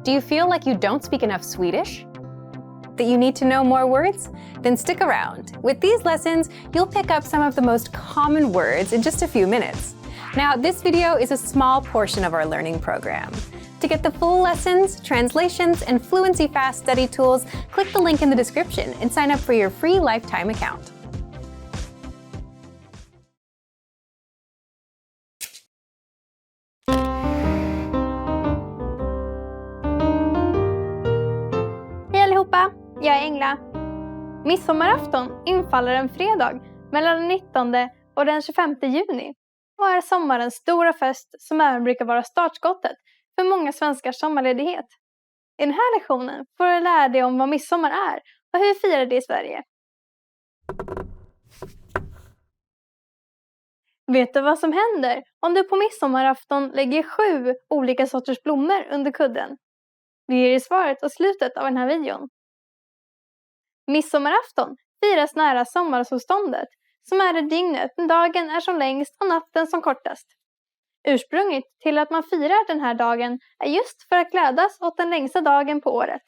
Do you feel like you don't speak enough Swedish? That you need to know more words? Then stick around. With these lessons, you'll pick up some of the most common words in just a few minutes. Now, this video is a small portion of our learning program. To get the full lessons, translations, and Fluency Fast study tools, click the link in the description and sign up for your free lifetime account. Hej allihopa, jag är Engla. Midsommarafton infaller en fredag mellan den 19 och den 25 juni och är sommarens stora fest som även brukar vara startskottet för många svenskars sommarledighet. I den här lektionen får du lära dig om vad midsommar är och hur vi firar det i Sverige. Vet du vad som händer om du på midsommarafton lägger 7 olika sorters blommor under kudden? Vi ger dig svaret i slutet av den här videon. Midsommarafton firas nära sommarsolståndet, som är det dygnet när dagen är som längst och natten som kortast. Ursprunget till att man firar den här dagen är just för att glädjas åt den längsta dagen på året.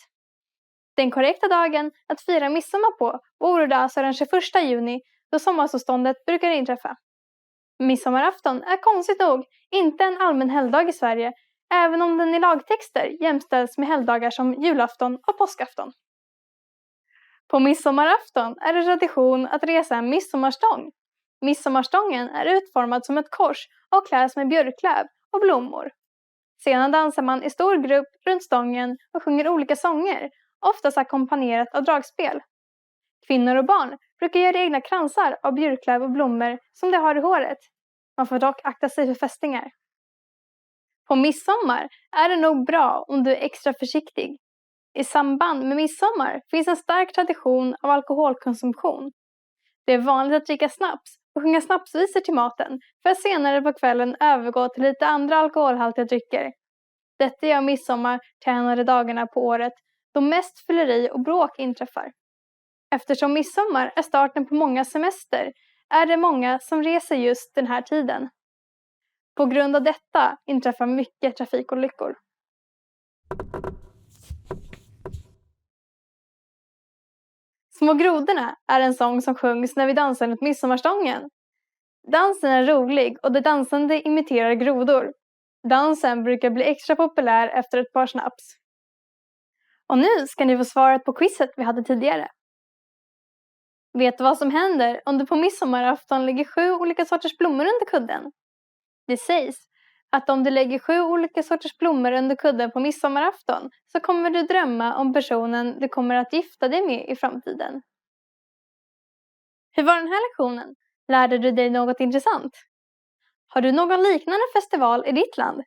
Den korrekta dagen att fira midsommar på vore alltså den 21 juni, då sommarsolståndet brukar inträffa. Midsommarafton är konstigt nog inte en allmän helgdag i Sverige, även om den i lagtexter jämställs med helgdagar som julafton och påskafton. På midsommarafton är det tradition att resa en midsommarstång. Midsommarstången är utformad som ett kors och kläs med björklöv och blommor. Sedan dansar man i stor grupp runt stången och sjunger olika sånger, oftast ackompanjerat av dragspel. Kvinnor och barn brukar göra egna kransar av björklöv och blommor som de har i håret. Man får dock akta sig för fästingar. På midsommar är det nog bra om du är extra försiktig. I samband med midsommar finns en stark tradition av alkoholkonsumtion. Det är vanligt att dricka snaps och sjunga snapsvisor till maten för att senare på kvällen övergå till lite andra alkoholhaltiga drycker. Detta gör midsommar till en av de dagarna på året då mest fylleri och bråk inträffar. Eftersom midsommar är starten på många semester är det många som reser just den här tiden. På grund av detta inträffar mycket trafikolyckor. Små grodorna är en sång som sjungs när vi dansar runt midsommarstången. Dansen är rolig och de dansande imiterar grodor. Dansen brukar bli extra populär efter ett par snaps. Och nu ska ni få svaret på quizet vi hade tidigare. Vet du vad som händer om du på midsommarafton lägger 7 olika sorters blommor under kudden? Det sägs att om du lägger 7 olika sorters blommor under kudden på midsommarafton så kommer du drömma om personen du kommer att gifta dig med i framtiden. Hur var den här lektionen? Lärde du dig något intressant? Har du någon liknande festival i ditt land?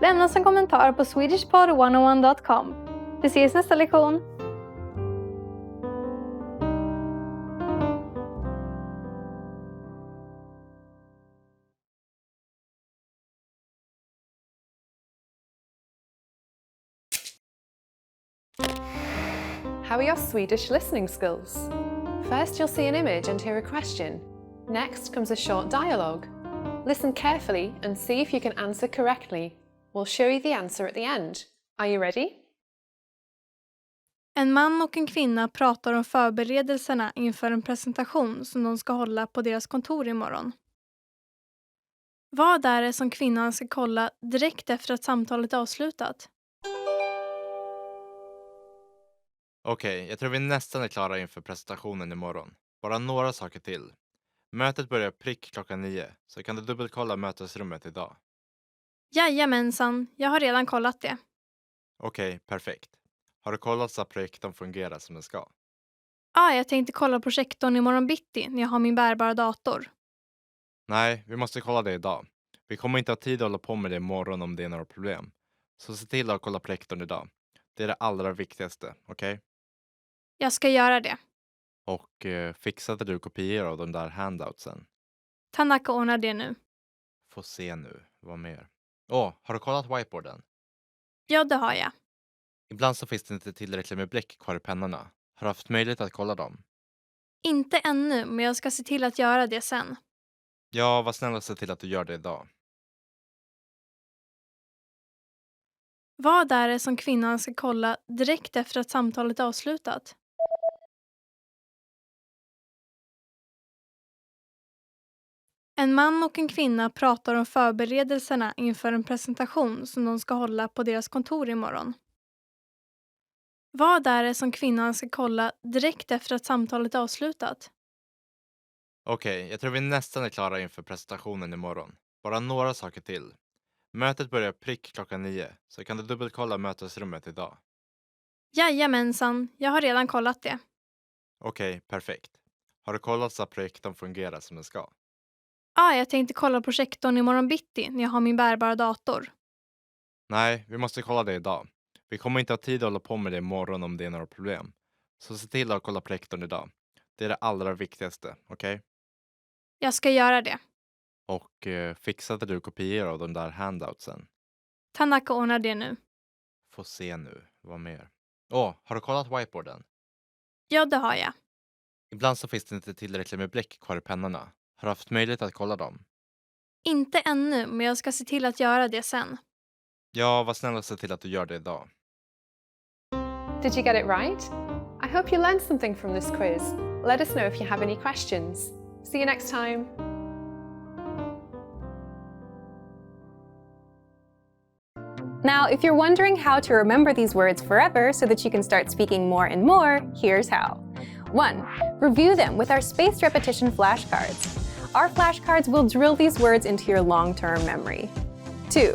Lämna en kommentar på swedishpod101.com. Vi ses nästa lektion! How are your Swedish listening skills? First, you'll see an image and hear a question. Next comes a short dialogue. Listen carefully and see if you can answer correctly. We'll show you the answer at the end. Are you ready? En man och en kvinna pratar om förberedelserna inför en presentation som de ska hålla på deras kontor imorgon. Vad är det som kvinnan ska kolla direkt efter att samtalet är avslutat? Okej, jag tror vi nästan är klara inför presentationen imorgon. Bara några saker till. Mötet börjar prick klockan 9, så kan du dubbelkolla mötesrummet idag. Jajamensan, jag har redan kollat det. Okej, perfekt. Har du kollat så att projektorn fungerar som den ska? Ja, jag tänkte kolla projektorn imorgon bitti när jag har min bärbara dator. Nej, vi måste kolla det idag. Vi kommer inte ha tid att hålla på med det imorgon om det är några problem. Så se till att kolla projektorn idag. Det är det allra viktigaste, okej? Jag ska göra det. Och fixade du kopior av de där handoutsen? Tanaka ordnar det nu. Får se nu, vad mer? Har du kollat whiteboarden? Ja, det har jag. Ibland så finns det inte tillräckligt med bläck kvar i pennorna. Har du haft möjlighet att kolla dem? Inte ännu, men jag ska se till att göra det sen. Ja, var snäll och se till att du gör det idag. Vad är det som kvinnan ska kolla direkt efter att samtalet är avslutat? En man och en kvinna pratar om förberedelserna inför en presentation som de ska hålla på deras kontor imorgon. Vad är det som kvinnan ska kolla direkt efter att samtalet är avslutat? Okej, jag tror vi nästan är klara inför presentationen imorgon. Bara några saker till. Mötet börjar prick 9, så kan du dubbelkolla mötesrummet idag. Jajamensan, jag har redan kollat det. Okej, perfekt. Har du kollat så att projektorn fungerar som den ska? Ja, jag tänkte kolla projektorn imorgon bitti när jag har min bärbara dator. Nej, vi måste kolla det idag. Vi kommer inte ha tid att hålla på med det imorgon om det är några problem. Så se till att kolla projektorn idag. Det är det allra viktigaste, okej? Jag ska göra det. Och fixade du kopior av de där handoutsen? Tanaka ordnar det nu. Får se nu, vad mer? Har du kollat whiteboarden? Ja, det har jag. Ibland så finns det inte tillräckligt med bläck kvar i pennorna. Har du haft möjlighet att kolla dem? Inte ännu, men jag ska se till att göra det sen. Ja, var snäll och se till att du gör det idag. Did you get it right? I hope you learned something from this quiz. Let us know if you have any questions. See you next time. Now, if you're wondering how to remember these words forever so that you can start speaking more and more, here's how. 1. Review them with our spaced repetition flashcards. Our flashcards will drill these words into your long-term memory. 2.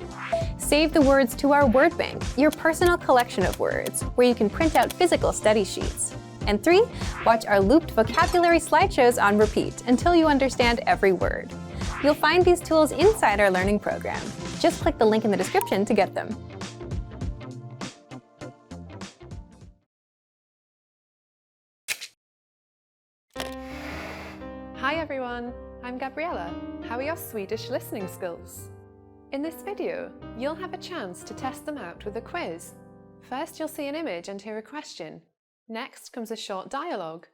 Save the words to our word bank, your personal collection of words, where you can print out physical study sheets. And 3. Watch our looped vocabulary slideshows on repeat until you understand every word. You'll find these tools inside our learning program. Just click the link in the description to get them. Hi everyone, I'm Gabriella. How are your Swedish listening skills? In this video, you'll have a chance to test them out with a quiz. First, you'll see an image and hear a question. Next comes a short dialogue.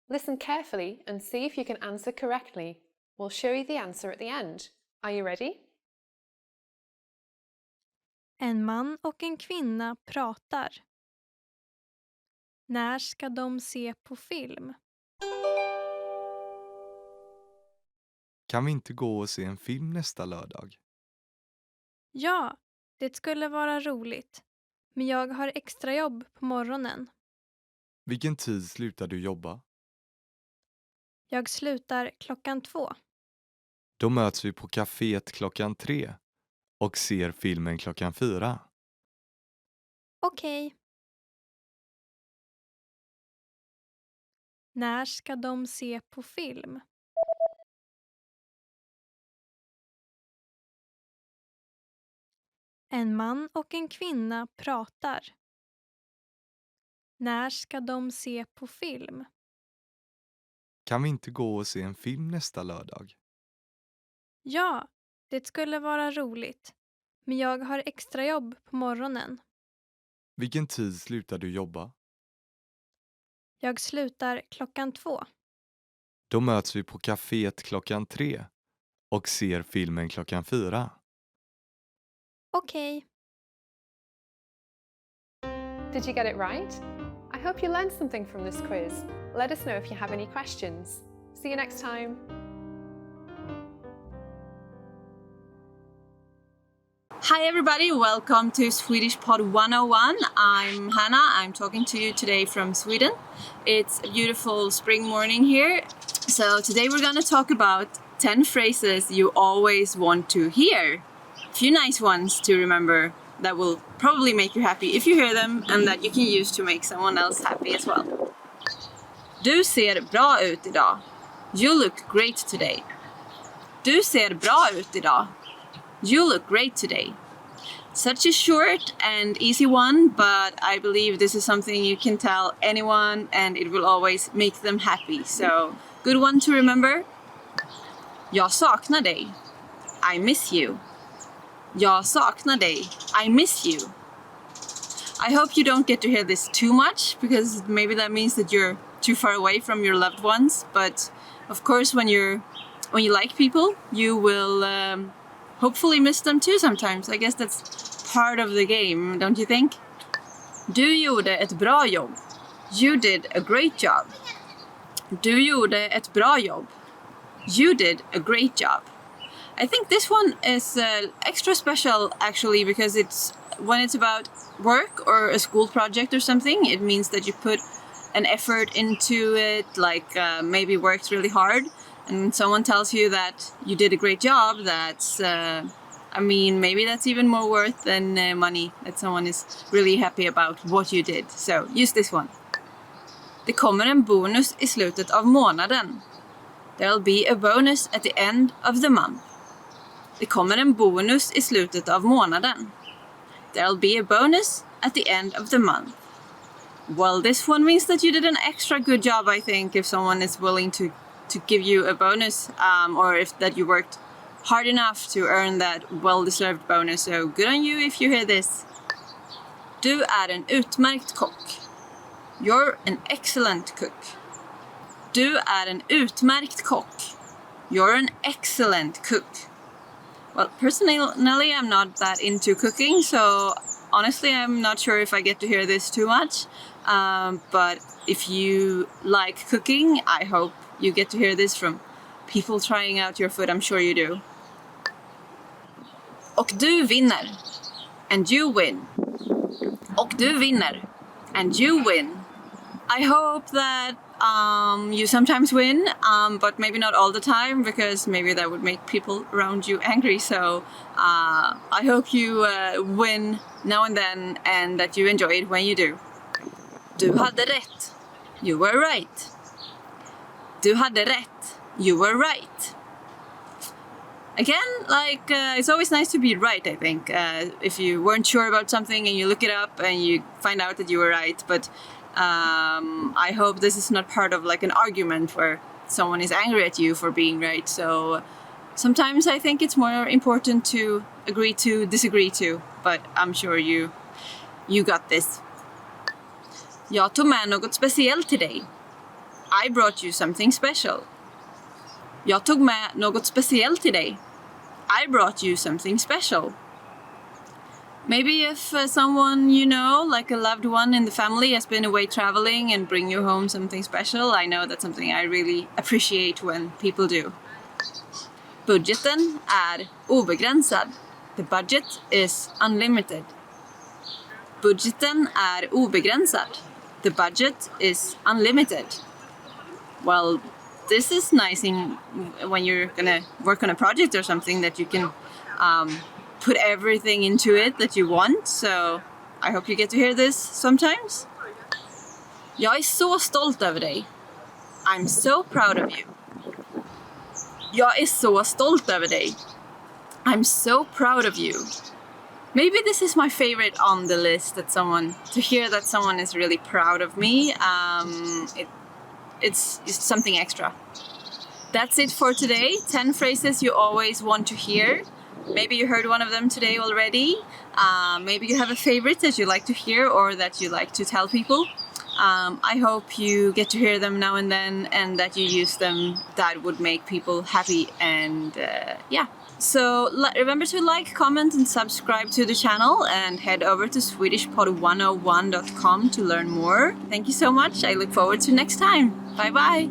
Listen carefully and see if you can answer correctly. We'll show you the answer at the end. Are you ready? En man och en kvinna pratar. När ska de se på film? Kan vi inte gå och se en film nästa lördag? Ja, det skulle vara roligt. Men jag har extrajobb på morgonen. Vilken tid slutar du jobba? Jag slutar 2:00. Då möts vi på kaféet 3:00 och ser filmen 4:00. Okej. När ska de se på film? En man och en kvinna pratar. När ska de se på film? Kan vi inte gå och se en film nästa lördag? Ja, det skulle vara roligt. Men jag har extrajobb på morgonen. Vilken tid slutar du jobba? Jag slutar 2:00. Då möts vi på kaféet 3:00 och ser filmen 4:00. Okej. Did you get it right? I hope you learned something from this quiz. Let us know if you have any questions. See you next time. Hi everybody, welcome to Swedish Pod 101. I'm Hannah, I'm talking to you today from Sweden. It's a beautiful spring morning here. So today we're gonna talk about 10 phrases you always want to hear. A few nice ones to remember that will probably make you happy if you hear them and that you can use to make someone else happy as well. Du ser bra ut idag. You look great today. Du ser bra ut idag. You look great today. Such a short and easy one, but I believe this is something you can tell anyone and it will always make them happy. So, good one to remember. Jag saknar dig. I miss you. Jag saknar dig. I miss you. I hope you don't get to hear this too much because maybe that means that you're too far away from your loved ones. But of course, when you like people, you will hopefully miss them too sometimes. I guess that's part of the game, don't you think? Du gjorde ett bra jobb. You did a great job. Du gjorde ett bra jobb. You did a great job. I think this one is extra special actually because when it's about work or a school project or something, it means that you put an effort into it, like maybe worked really hard, and someone tells you that you did a great job. That's maybe that's even more worth than money, that someone is really happy about what you did. So use this one. Det kommer en bonus i slutet av månaden. There'll be a bonus at the end of the month. Det kommer en bonus i slutet av månaden. There'll be a bonus at the end of the month. Well, this one means that you did an extra good job, I think, if someone is willing to give you a bonus, or if that you worked hard enough to earn that well-deserved bonus. So good on you if you hear this. Du är en utmärkt kock. You're an excellent cook. Du är en utmärkt kock. You're an excellent cook. Well, personally, I'm not that into cooking, so honestly, I'm not sure if I get to hear this too much. But if you like cooking, I hope you get to hear this from people trying out your food. I'm sure you do. Och du vinner. And you win. Och du vinner. And you win. I hope that you sometimes win, but maybe not all the time, because maybe that would make people around you angry. So I hope you win now and then, and that you enjoy it when you do. Du hade rätt. You were right. Du hade rätt. You were right. Again, it's always nice to be right, I think. If you weren't sure about something and you look it up and you find out that you were right, but I hope this is not part of an argument where someone is angry at you for being right. So sometimes I think it's more important to agree to disagree to, but I'm sure you got this. Jag tog med något speciellt till dig. I brought you something special. Jag tog med något speciellt till dig. I brought you something special. Maybe if someone you know, like a loved one in the family, has been away traveling and bring you home something special, I know that's something I really appreciate when people do. Budgeten är obegränsad. The budget is unlimited. Budgeten är obegränsad. The budget is unlimited. Well, this is nice when you're gonna work on a project or something, that you can put everything into it that you want. So I hope you get to hear this sometimes. Jag är så stolt över dig. I'm so proud of you. Jag är så stolt över dig. I'm so proud of you. Maybe this is my favorite on the list, to hear that someone is really proud of me. It's something extra. That's it for today. 10 phrases you always want to hear. Maybe you heard one of them today already. Maybe you have a favorite that you like to hear or that you like to tell people. I hope you get to hear them now and then, and that you use them. That would make people happy. And yeah. So remember to like, comment, and subscribe to the channel, and head over to SwedishPod101.com to learn more. Thank you so much. I look forward to next time. Bye bye.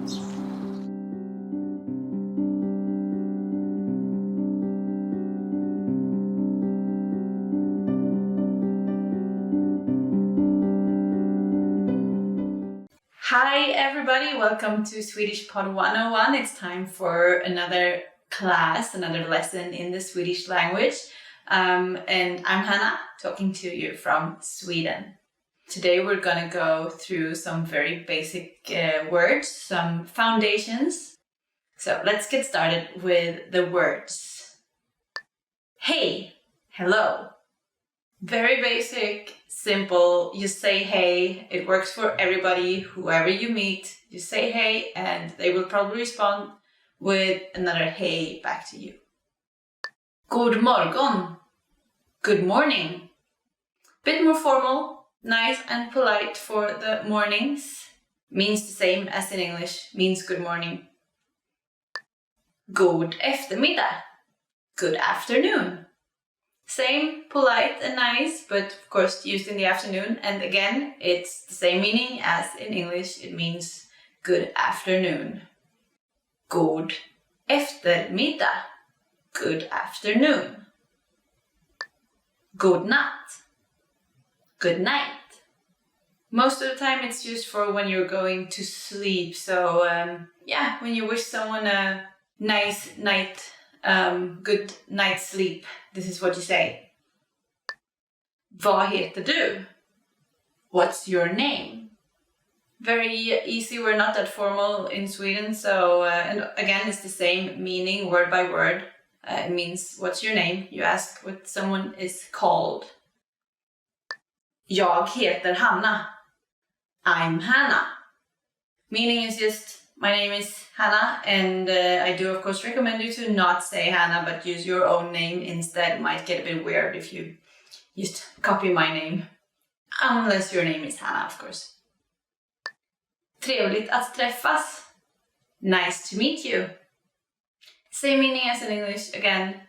Hi everybody, welcome to Swedish Pod 101. It's time for another class, another lesson in the Swedish language. And I'm Hannah, talking to you from Sweden. Today we're gonna go through some very basic words, some foundations. So let's get started with the words. Hey, hello. Very basic, simple. You say hey, it works for everybody, whoever you meet. You say hey and they will probably respond with another hey back to you. God morgon. Good morning. Bit more formal, nice and polite for the mornings. Means the same as in English, means good morning. God eftermiddag. Good afternoon. Same, polite and nice, but of course used in the afternoon. And again, it's the same meaning as in English. It means good afternoon. God eftermiddag. Good afternoon. God natt. Good night. Most of the time it's used for when you're going to sleep. So yeah, when you wish someone a nice night, good night's sleep, this is what you say. Vad heter du? What's your name? Very easy, we're not that formal in Sweden, so and again it's the same meaning word by word. It means what's your name? You ask what someone is called. Jag heter Hanna. I'm Hannah. Meaning is just, my name is Hannah, and I do of course recommend you to not say Hannah, but use your own name instead. It might get a bit weird if you just copy my name. Unless your name is Hannah, of course. Trevligt att träffas. Nice to meet you. Same meaning as in English again.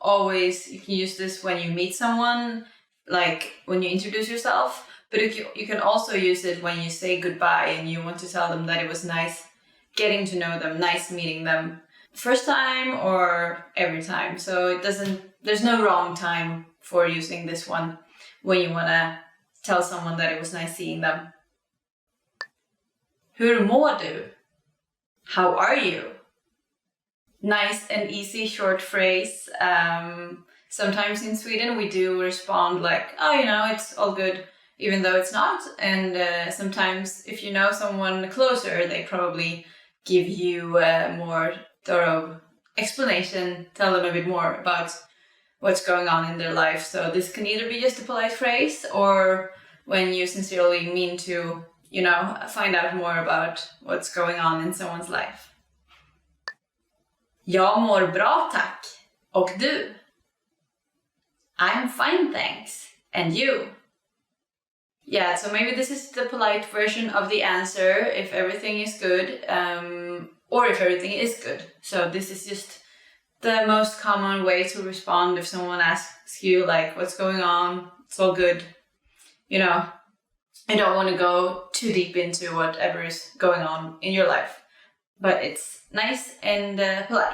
Always, you can use this when you meet someone, like when you introduce yourself, but you can also use it when you say goodbye and you want to tell them that it was nice getting to know them, nice meeting them, first time or every time. So there's no wrong time for using this one when you want to tell someone that it was nice seeing them. Hur mår du? How are you? Nice and easy short phrase. Sometimes in Sweden we do respond like, oh, you know, it's all good, even though it's not. And sometimes if you know someone closer, they probably give you a more thorough explanation, tell them a bit more about what's going on in their life. So this can either be just a polite phrase or when you sincerely mean to, you know, find out more about what's going on in someone's life. Jag mår bra tack. Och du? I'm fine thanks. And you? Yeah, so maybe this is the polite version of the answer if everything is good, or if everything is good. So this is just the most common way to respond if someone asks you like, what's going on? It's all good. You know, I don't want to go too deep into whatever is going on in your life, but it's nice and polite.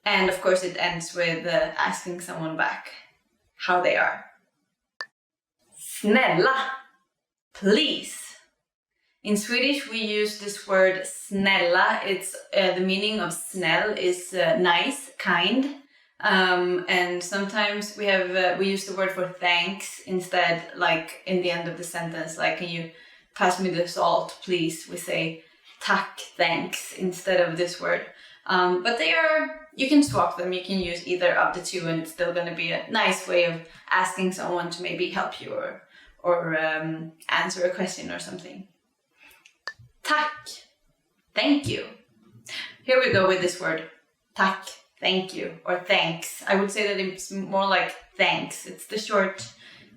And of course it ends with asking someone back how they are. Snälla, please. In Swedish we use this word snälla. It's the meaning of snäll is nice, kind. And sometimes we use the word for thanks instead, like in the end of the sentence, like, can you pass me the salt, please? We say tack, thanks, instead of this word. But you can swap them, you can use either of the two, and it's still going to be a nice way of asking someone to maybe help you or answer a question or something. Tack, thank you. Here we go with this word, tack. Thank you, or thanks. I would say that it's more like thanks. It's the short,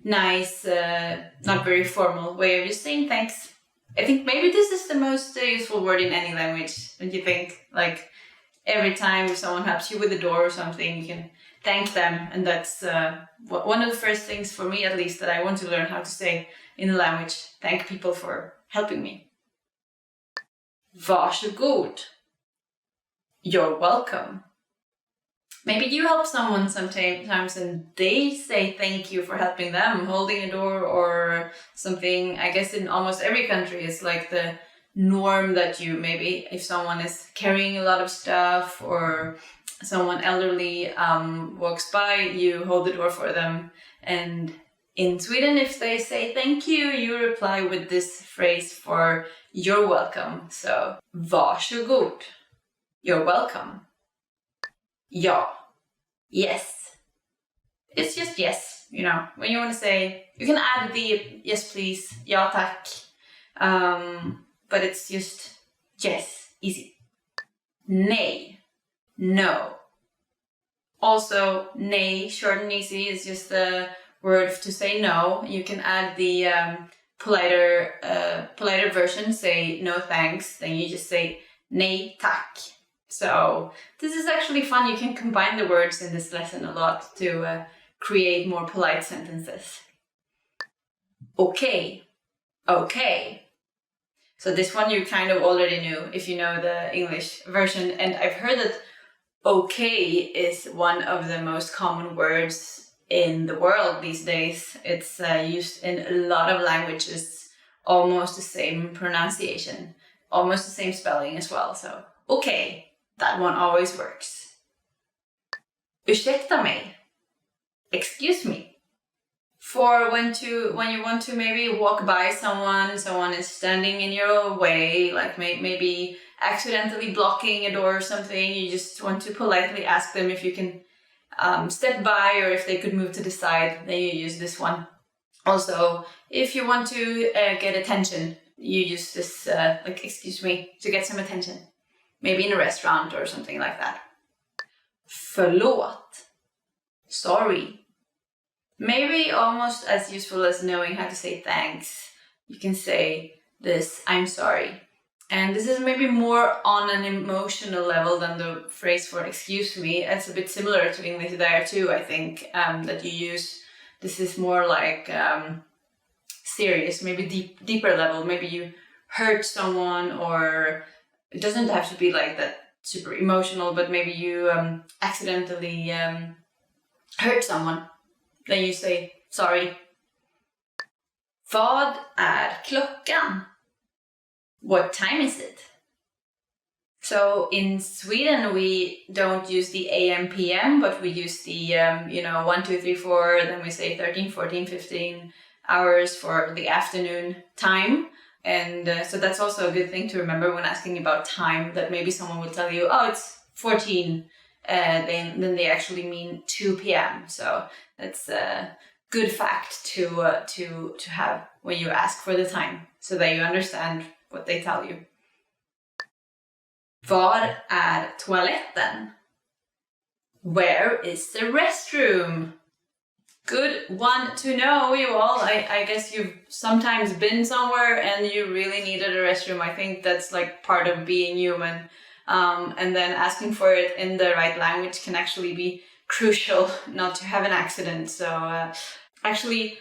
nice, not very formal way of just saying thanks. I think maybe this is the most useful word in any language. Don't you think? Like every time if someone helps you with the door or something, you can thank them. And that's one of the first things for me, at least, that I want to learn how to say in the language. Thank people for helping me. Varsågod. You're welcome. Maybe you help someone sometimes and they say thank you for helping them, holding a door or something. I guess in almost every country it's like the norm that you, maybe if someone is carrying a lot of stuff or someone elderly walks by, you hold the door for them. And in Sweden, if they say thank you, you reply with this phrase for you're welcome. So, varsågod. You're welcome. Ja. Yes. It's just yes, you know. When you want to say, you can add the yes please, ja tack. But it's just yes, easy. Nej. No. Also, nej, short and easy, is just the word to say no. You can add the politer version, say no thanks, then you just say nej tack. So this is actually fun. You can combine the words in this lesson a lot to create more polite sentences. Okay. Okay. So this one you kind of already knew if you know the English version. And I've heard that okay is one of the most common words in the world these days. It's used in a lot of languages, almost the same pronunciation, almost the same spelling as well. So okay, that one always works. Ursäkta mig. Excuse me. For when you want to maybe walk by someone is standing in your way, like maybe accidentally blocking a door or something, you just want to politely ask them if you can step by or if they could move to the side, then you use this one. Also, if you want to get attention, you use this like excuse me to get some attention. Maybe in a restaurant or something like that. Förlåt. Sorry. Maybe almost as useful as knowing how to say thanks. You can say this, I'm sorry. And this is maybe more on an emotional level than the phrase for excuse me. It's a bit similar to English there too, I think, that you use. This is more like serious, maybe deeper level. Maybe you hurt someone, or it doesn't have to be like that super emotional, but maybe you accidentally hurt someone. Then you say sorry. Vad är klockan? What time is it? So in Sweden we don't use the AM PM, but we use the 1, 2, 3, 4, then we say 13, 14, 15 hours for the afternoon time. And so that's also a good thing to remember when asking about time, that maybe someone will tell you, oh, it's 14, then they actually mean 2 p.m. So that's a good fact to have when you ask for the time, so that you understand what they tell you. Var är toaletten? Where is the restroom? Good one to know, you all. I guess you've sometimes been somewhere and you really needed a restroom. I think that's like part of being human. And then asking for it in the right language can actually be crucial not to have an accident. So actually,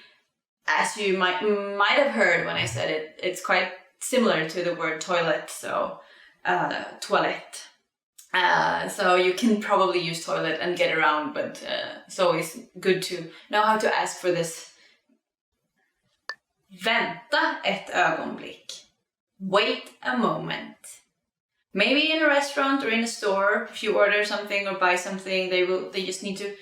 as you might have heard when I said it, it's quite similar to the word toilet. So toilet. So you can probably use toilet and get around, but it's always good to know how to ask for this. Vänta ett ögonblick. Wait a moment. Maybe in a restaurant or in a store, if you order something or buy something, they just need to,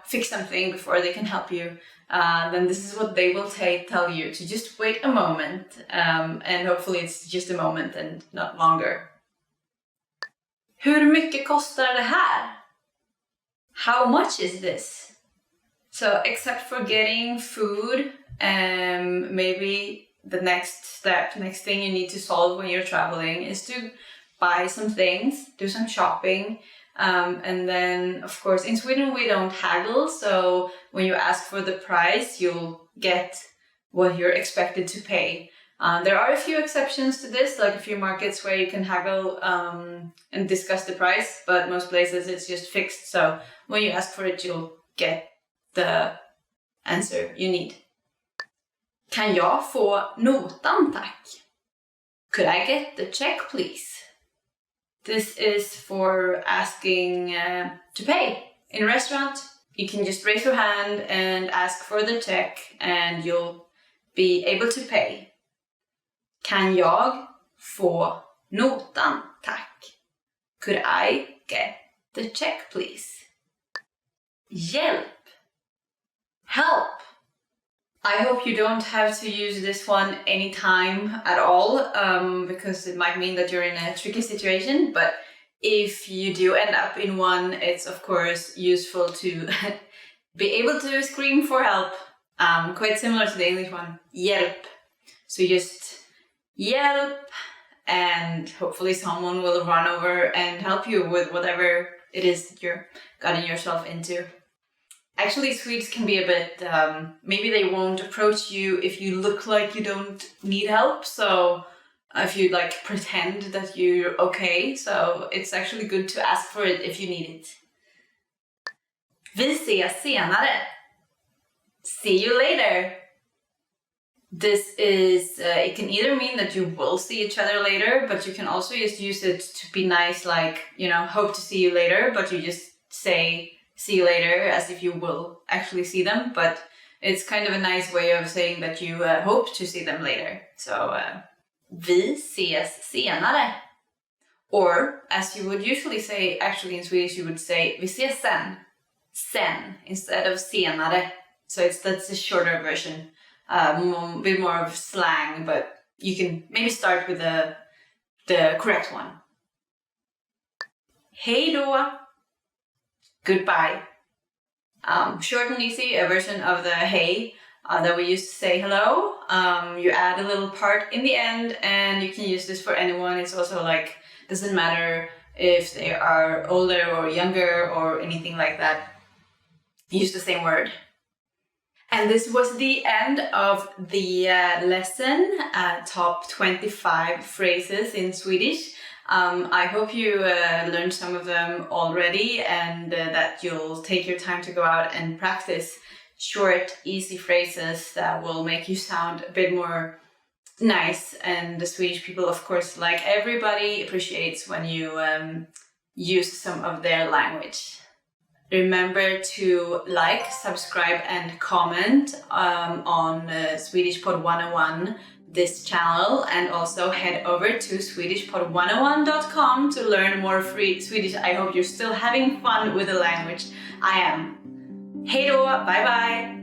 fix something before they can help you. Then this is what they will tell you, to just wait a moment. And hopefully it's just a moment and not longer. Hur mycket kostar det här? How much is this? So except for getting food, maybe the next thing you need to solve when you're traveling is to buy some things, do some shopping. And then, of course, in Sweden we don't haggle, so when you ask for the price, you'll get what you're expected to pay. There are a few exceptions to this, like a few markets where you can haggle and discuss the price, but most places it's just fixed. So when you ask for it, you'll get the answer you need. Kan jag få notan, tack? Could I get the check, please? This is for asking to pay. In a restaurant, you can just raise your hand and ask for the check and you'll be able to pay. Kan jag få notan, tack? Could I get the check, please? Hjälp. Help. I hope you don't have to use this one anytime at all, because it might mean that you're in a tricky situation. But if you do end up in one, it's of course useful to be able to scream for help. Quite similar to the English one, hjälp. So just hjälp, and hopefully someone will run over and help you with whatever it is that you're getting yourself into. Actually, Swedes can be a bit, maybe they won't approach you if you look like you don't need help. So if you pretend that you're okay. So it's actually good to ask for it if you need it. Vi ses senare. See you later. This is, it can either mean that you will see each other later, but you can also just use it to be nice, like, hope to see you later, but you just say see you later as if you will actually see them, but it's kind of a nice way of saying that you hope to see them later. So, vi ses senare. Or, as you would usually say, actually in Swedish you would say vi ses sen. Sen, instead of senare. So that's a shorter version. A bit more of slang, but you can maybe start with the correct one. Hej då. Goodbye. Short and easy, a version of the hey that we used to say hello. You add a little part in the end, and you can use this for anyone. It's also like, doesn't matter if they are older or younger or anything like that. Use the same word. And this was the end of the lesson, top 25 phrases in Swedish. I hope you learned some of them already, and that you'll take your time to go out and practice short, easy phrases that will make you sound a bit more nice. And the Swedish people, of course, like everybody, appreciates when you use some of their language. Remember to like, subscribe, and comment on Swedish Pod 101, this channel, and also head over to swedishpod101.com to learn more free Swedish. I hope you're still having fun with the language. I am. Hej då, bye bye!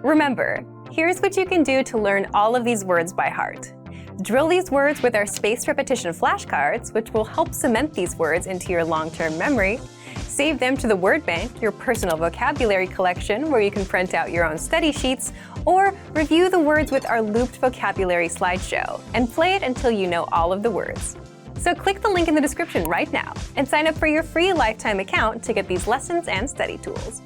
Remember, here's what you can do to learn all of these words by heart. Drill these words with our spaced repetition flashcards, which will help cement these words into your long-term memory. Save them to the word bank, your personal vocabulary collection, where you can print out your own study sheets, or review the words with our looped vocabulary slideshow, and play it until you know all of the words. So click the link in the description right now and sign up for your free lifetime account to get these lessons and study tools.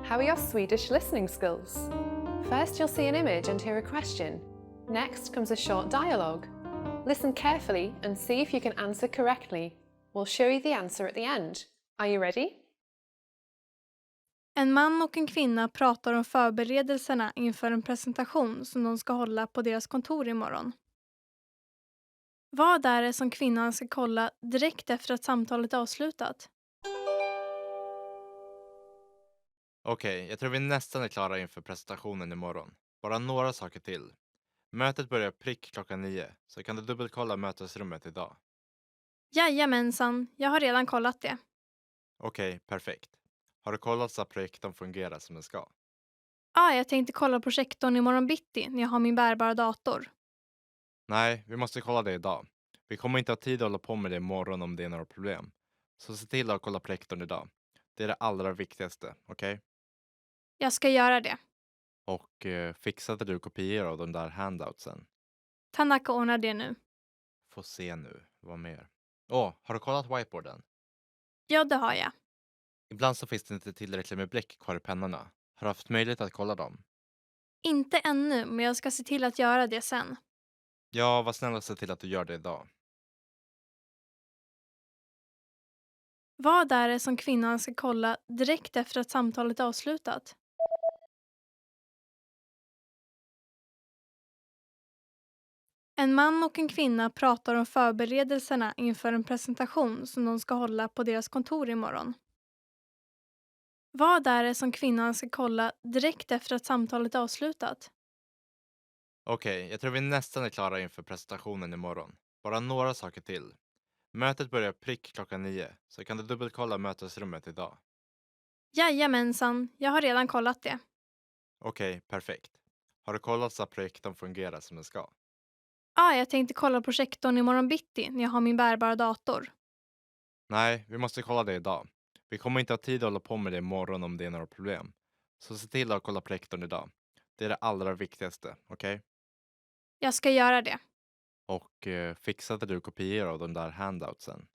How are your Swedish listening skills? First, you'll see an image and hear a question. Next comes a short dialogue. Listen carefully and see if you can answer correctly. We'll show you the answer at the end. Are you ready? En man och en kvinna pratar om förberedelserna inför en presentation som de ska hålla på deras kontor imorgon. Vad är det som kvinnan ska kolla direkt efter att samtalet är avslutat? Okej, jag tror vi nästan är klara inför presentationen imorgon. Bara några saker till. Mötet börjar prick 9, så kan du dubbelkolla mötesrummet idag. Jajamensan, jag har redan kollat det. Okej, perfekt. Har du kollat så att projektorn fungerar som den ska? Ja, jag tänkte kolla projektorn imorgon bitti när jag har min bärbara dator. Nej, vi måste kolla det idag. Vi kommer inte ha tid att hålla på med det imorgon om det är några problem. Så se till att kolla projektorn idag. Det är det allra viktigaste, okej? Jag ska göra det. Och fixade du kopior av de där handoutsen? Tanaka ordnar det nu. Får se nu, vad mer? Har du kollat whiteboarden? Ja, det har jag. Ibland så finns det inte tillräckligt med bläck kvar i pennorna. Har du haft möjlighet att kolla dem? Inte ännu, men jag ska se till att göra det sen. Ja, var snäll och se till att du gör det idag. Vad är det som kvinnan ska kolla direkt efter att samtalet är avslutat? En man och en kvinna pratar om förberedelserna inför en presentation som de ska hålla på deras kontor imorgon. Vad är det som kvinnan ska kolla direkt efter att samtalet är avslutat? Okej, jag tror vi nästan är klara inför presentationen imorgon. Bara några saker till. Mötet börjar prick 9, så kan du dubbelkolla mötesrummet idag. Jajamensan, jag har redan kollat det. Okej, perfekt. Har du kollat så att projektorn fungerar som den ska? Jag tänkte kolla projektorn imorgon bitti när jag har min bärbara dator. Nej, vi måste kolla det idag. Vi kommer inte ha tid att hålla på med det imorgon om det är några problem. Så se till att kolla projektorn idag. Det är det allra viktigaste, okej? Jag ska göra det. Och fixade du kopior av de där handoutsen?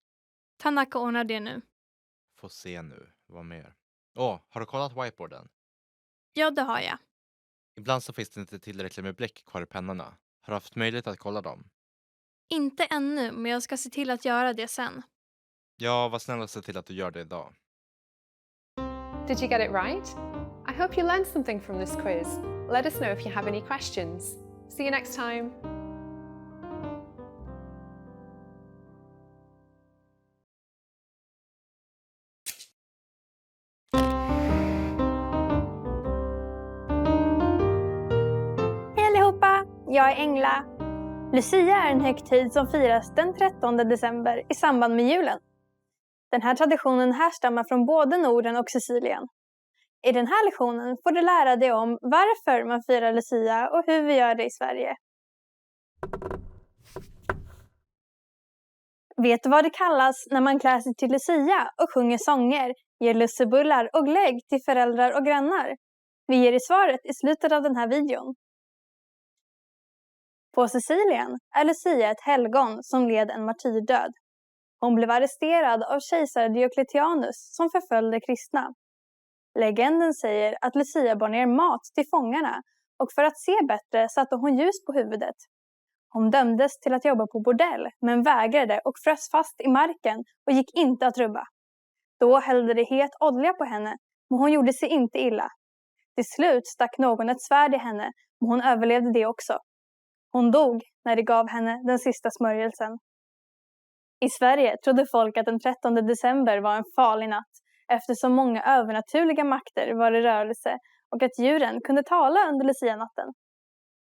Tanaka ordnar det nu. Får se nu, vad mer? Har du kollat whiteboarden? Ja, det har jag. Ibland så finns det inte tillräckligt med bläck kvar i pennorna. Har du haft möjlighet att kolla dem? Inte ännu, men jag ska se till att göra det sen. Ja, var snäll och se till att du gör det idag. Did you get it right? I hope you learned something from this quiz. Let us know if you have any questions. See you next time. Hej allihopa! Jag är Engla. Lucia är en högtid som firas den 13 december i samband med julen. Den här traditionen härstammar från både Norden och Sicilien. I den här lektionen får du lära dig om varför man firar Lucia och hur vi gör det i Sverige. Vet du vad det kallas när man klär sig till Lucia och sjunger sånger, ger lussebullar och glögg till föräldrar och grannar? Vi ger dig svaret i slutet av den här videon. På Sicilien är Lucia ett helgon som led en martyrdöd. Hon blev arresterad av kejsare Diocletianus som förföljde kristna. Legenden säger att Lucia bar ner mat till fångarna och för att se bättre satte hon ljus på huvudet. Hon dömdes till att jobba på bordell men vägrade och frös fast i marken och gick inte att rubba. Då hällde det het olja på henne, men hon gjorde sig inte illa. Till slut stack någon ett svärd i henne, men hon överlevde det också. Hon dog när det gav henne den sista smörjelsen. I Sverige trodde folk att den 13 december var en farlig natt eftersom många övernaturliga makter var i rörelse och att djuren kunde tala under Lucia-natten.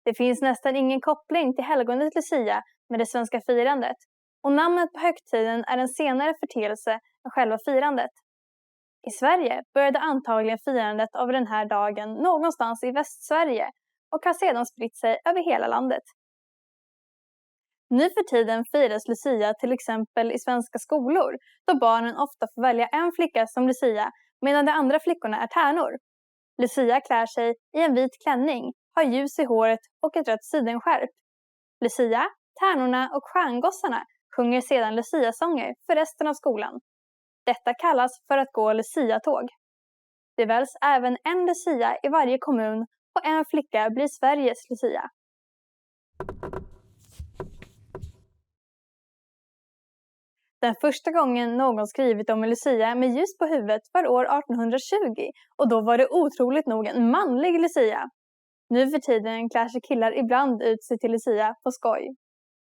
Det finns nästan ingen koppling till helgonet Lucia med det svenska firandet och namnet på högtiden är en senare förteelse än själva firandet. I Sverige började antagligen firandet av den här dagen någonstans i Västsverige och har sedan spritt sig över hela landet. Nu för tiden firas Lucia till exempel i svenska skolor då barnen ofta får välja en flicka som Lucia medan de andra flickorna är tärnor. Lucia klär sig i en vit klänning, har ljus i håret och ett rött sidenskärp. Lucia, tärnorna och stjärngossarna sjunger sedan Lucia-sånger för resten av skolan. Detta kallas för att gå Lucia-tåg. Det väljs även en Lucia i varje kommun och en flicka blir Sveriges Lucia. Den första gången någon skrivit om en Lucia med ljus på huvudet var år 1820 och då var det otroligt nog en manlig Lucia. Nu för tiden klär sig killar ibland ut sig till Lucia på skoj.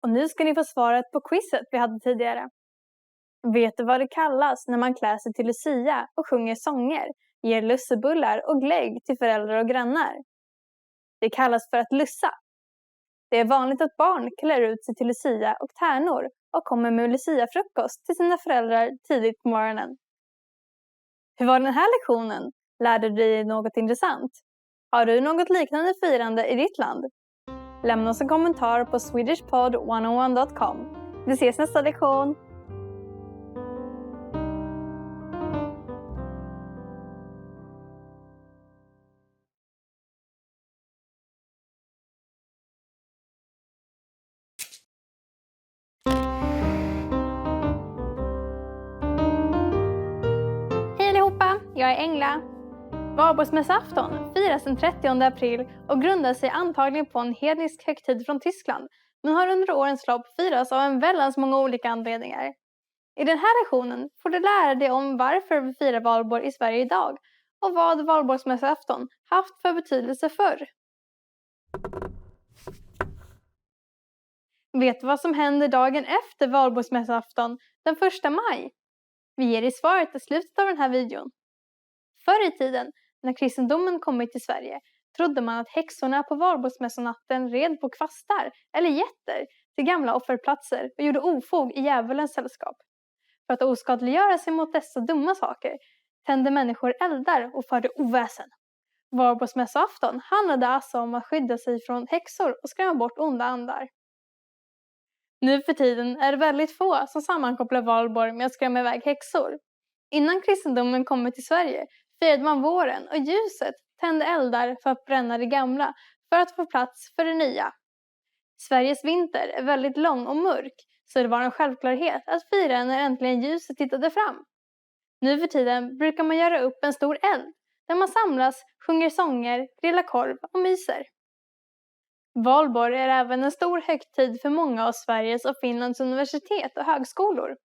Och nu ska ni få svaret på quizet vi hade tidigare. Vet du vad det kallas när man klär sig till Lucia och sjunger sånger, ger lussebullar och glögg till föräldrar och grannar? Det kallas för att lussa. Det är vanligt att barn klär ut sig till Lucia och tärnor och kommer med Lucia-frukost till sina föräldrar tidigt på morgonen. Hur var den här lektionen? Lärde du dig något intressant? Har du något liknande firande i ditt land? Lämna oss en kommentar på swedishpod101.com. Vi ses nästa lektion! Hej allihopa, jag är Engla. Valborgsmässoafton firas den 30 april och grundar sig antagligen på en hednisk högtid från Tyskland, men har under årens lopp firats av en väldans många olika anledningar. I den här lektionen får du lära dig om varför vi firar valborg i Sverige idag och vad valborgsmässoafton haft för betydelse förr. Vet du vad som händer dagen efter valborgsmässoafton den 1 maj? Vi ger dig svaret i slutet av den här videon. Förr i tiden, när kristendomen kommit till Sverige, trodde man att häxorna på valborgsmässonatten red på kvastar eller getter till gamla offerplatser och gjorde ofog i djävulens sällskap. För att oskadliggöra sig mot dessa dumma saker tände människor eldar och förde oväsen. Valborgsmässoafton handlade alltså om att skydda sig från häxor och skrämma bort onda andar. Nu för tiden är det väldigt få som sammankopplar valborg med att skrämma iväg häxor. Innan kristendomen kommer till Sverige firade man våren och ljuset tände eldar för att bränna det gamla för att få plats för det nya. Sveriges vinter är väldigt lång och mörk, så det var en självklarhet att fira när äntligen ljuset tittade fram. Nu för tiden brukar man göra upp en stor eld där man samlas, sjunger sånger, grillar korv och myser. Valborg är även en stor högtid för många av Sveriges och Finlands universitet och högskolor.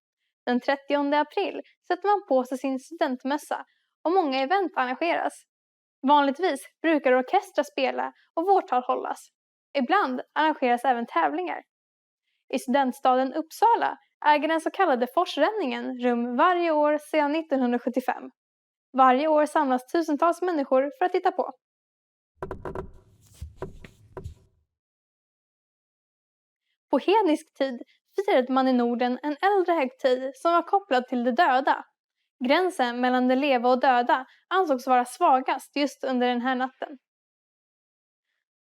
Den 30 april sätter man på sig sin studentmössa och många event arrangeras. Vanligtvis brukar orkestrar spela och vårtal hållas. Ibland arrangeras även tävlingar. I studentstaden Uppsala äger den så kallade forsränningen rum varje år sedan 1975. Varje år samlas tusentals människor för att titta på. På hednisk tid firade man i Norden en äldre högtid som var kopplad till de döda. Gränsen mellan de leva och döda ansågs vara svagast just under den här natten.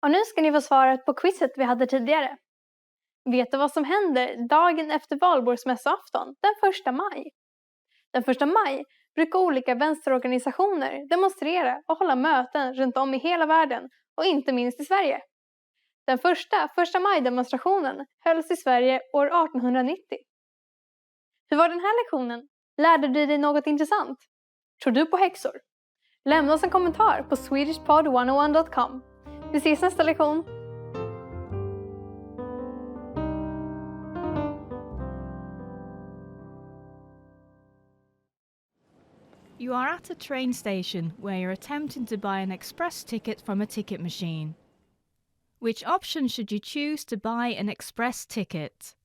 Och nu ska ni få svaret på quizet vi hade tidigare. Vet du vad som händer dagen efter valborgsmässoafton, den 1 maj? Den 1 maj brukar olika vänsterorganisationer demonstrera och hålla möten runt om i hela världen och inte minst i Sverige. Den första maj-demonstrationen hölls i Sverige år 1890. Hur var den här lektionen? Lärde du dig något intressant? Tror du på häxor? Lämna oss en kommentar på swedishpod101.com. Vi ses nästa lektion! You are at a train station where you're attempting to buy an express ticket from a ticket machine. Which option should you choose to buy an express ticket?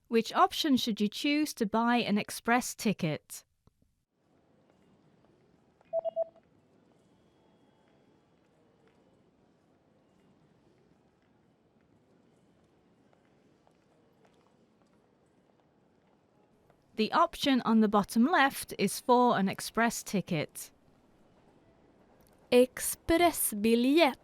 Which option should you choose to buy an express ticket? The option on the bottom left is for an express ticket. Expressbiljett.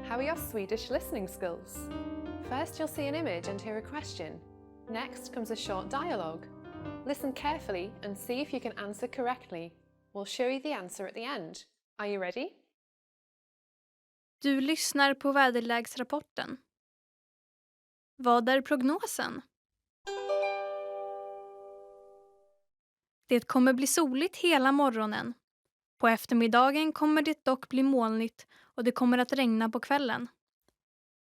How are your Swedish listening skills? First, you'll see an image and hear a question. Next comes a short dialogue. Listen carefully and see if you can answer correctly. We'll show you the answer at the end. Are you ready? Du lyssnar på väderlägesrapporten. Vad är prognosen? Det kommer bli soligt hela morgonen. På eftermiddagen kommer det dock bli molnigt och det kommer att regna på kvällen.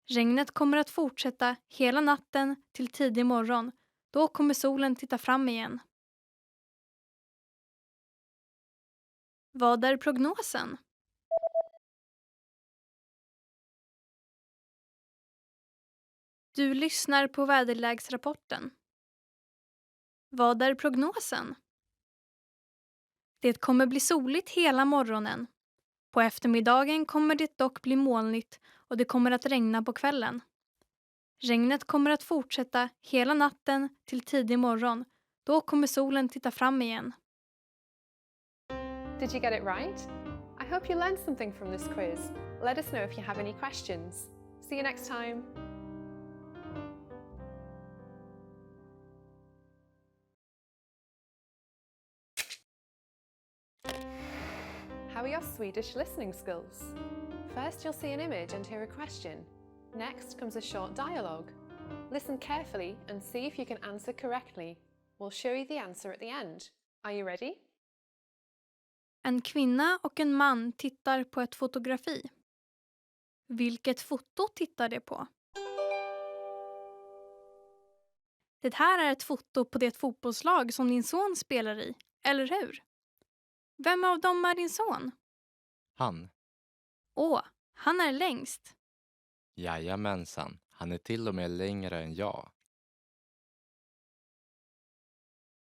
Regnet kommer att fortsätta hela natten till tidig morgon. Då kommer solen titta fram igen. Vad är prognosen? Du lyssnar på väderlägesrapporten. Vad är prognosen? Det kommer bli soligt hela morgonen. På eftermiddagen kommer det dock bli molnigt och det kommer att regna på kvällen. Regnet kommer att fortsätta hela natten till tidig morgon. Då kommer solen titta fram igen. Did you get it right? I hope you learned something from this quiz. Let us know if you have any questions. See you next time. How are your Swedish listening skills? First, you'll see an image and hear a question. Next comes a short dialogue. Listen carefully and see if you can answer correctly. We'll show you the answer at the end. Are you ready? En kvinna och en man tittar på ett fotografi. Vilket foto tittar de på? Det här är ett foto på det fotbollslag som din son spelar i, eller hur? Vem av dem är din son? Han. Han är längst. Jajamensan, han är till och med längre än jag.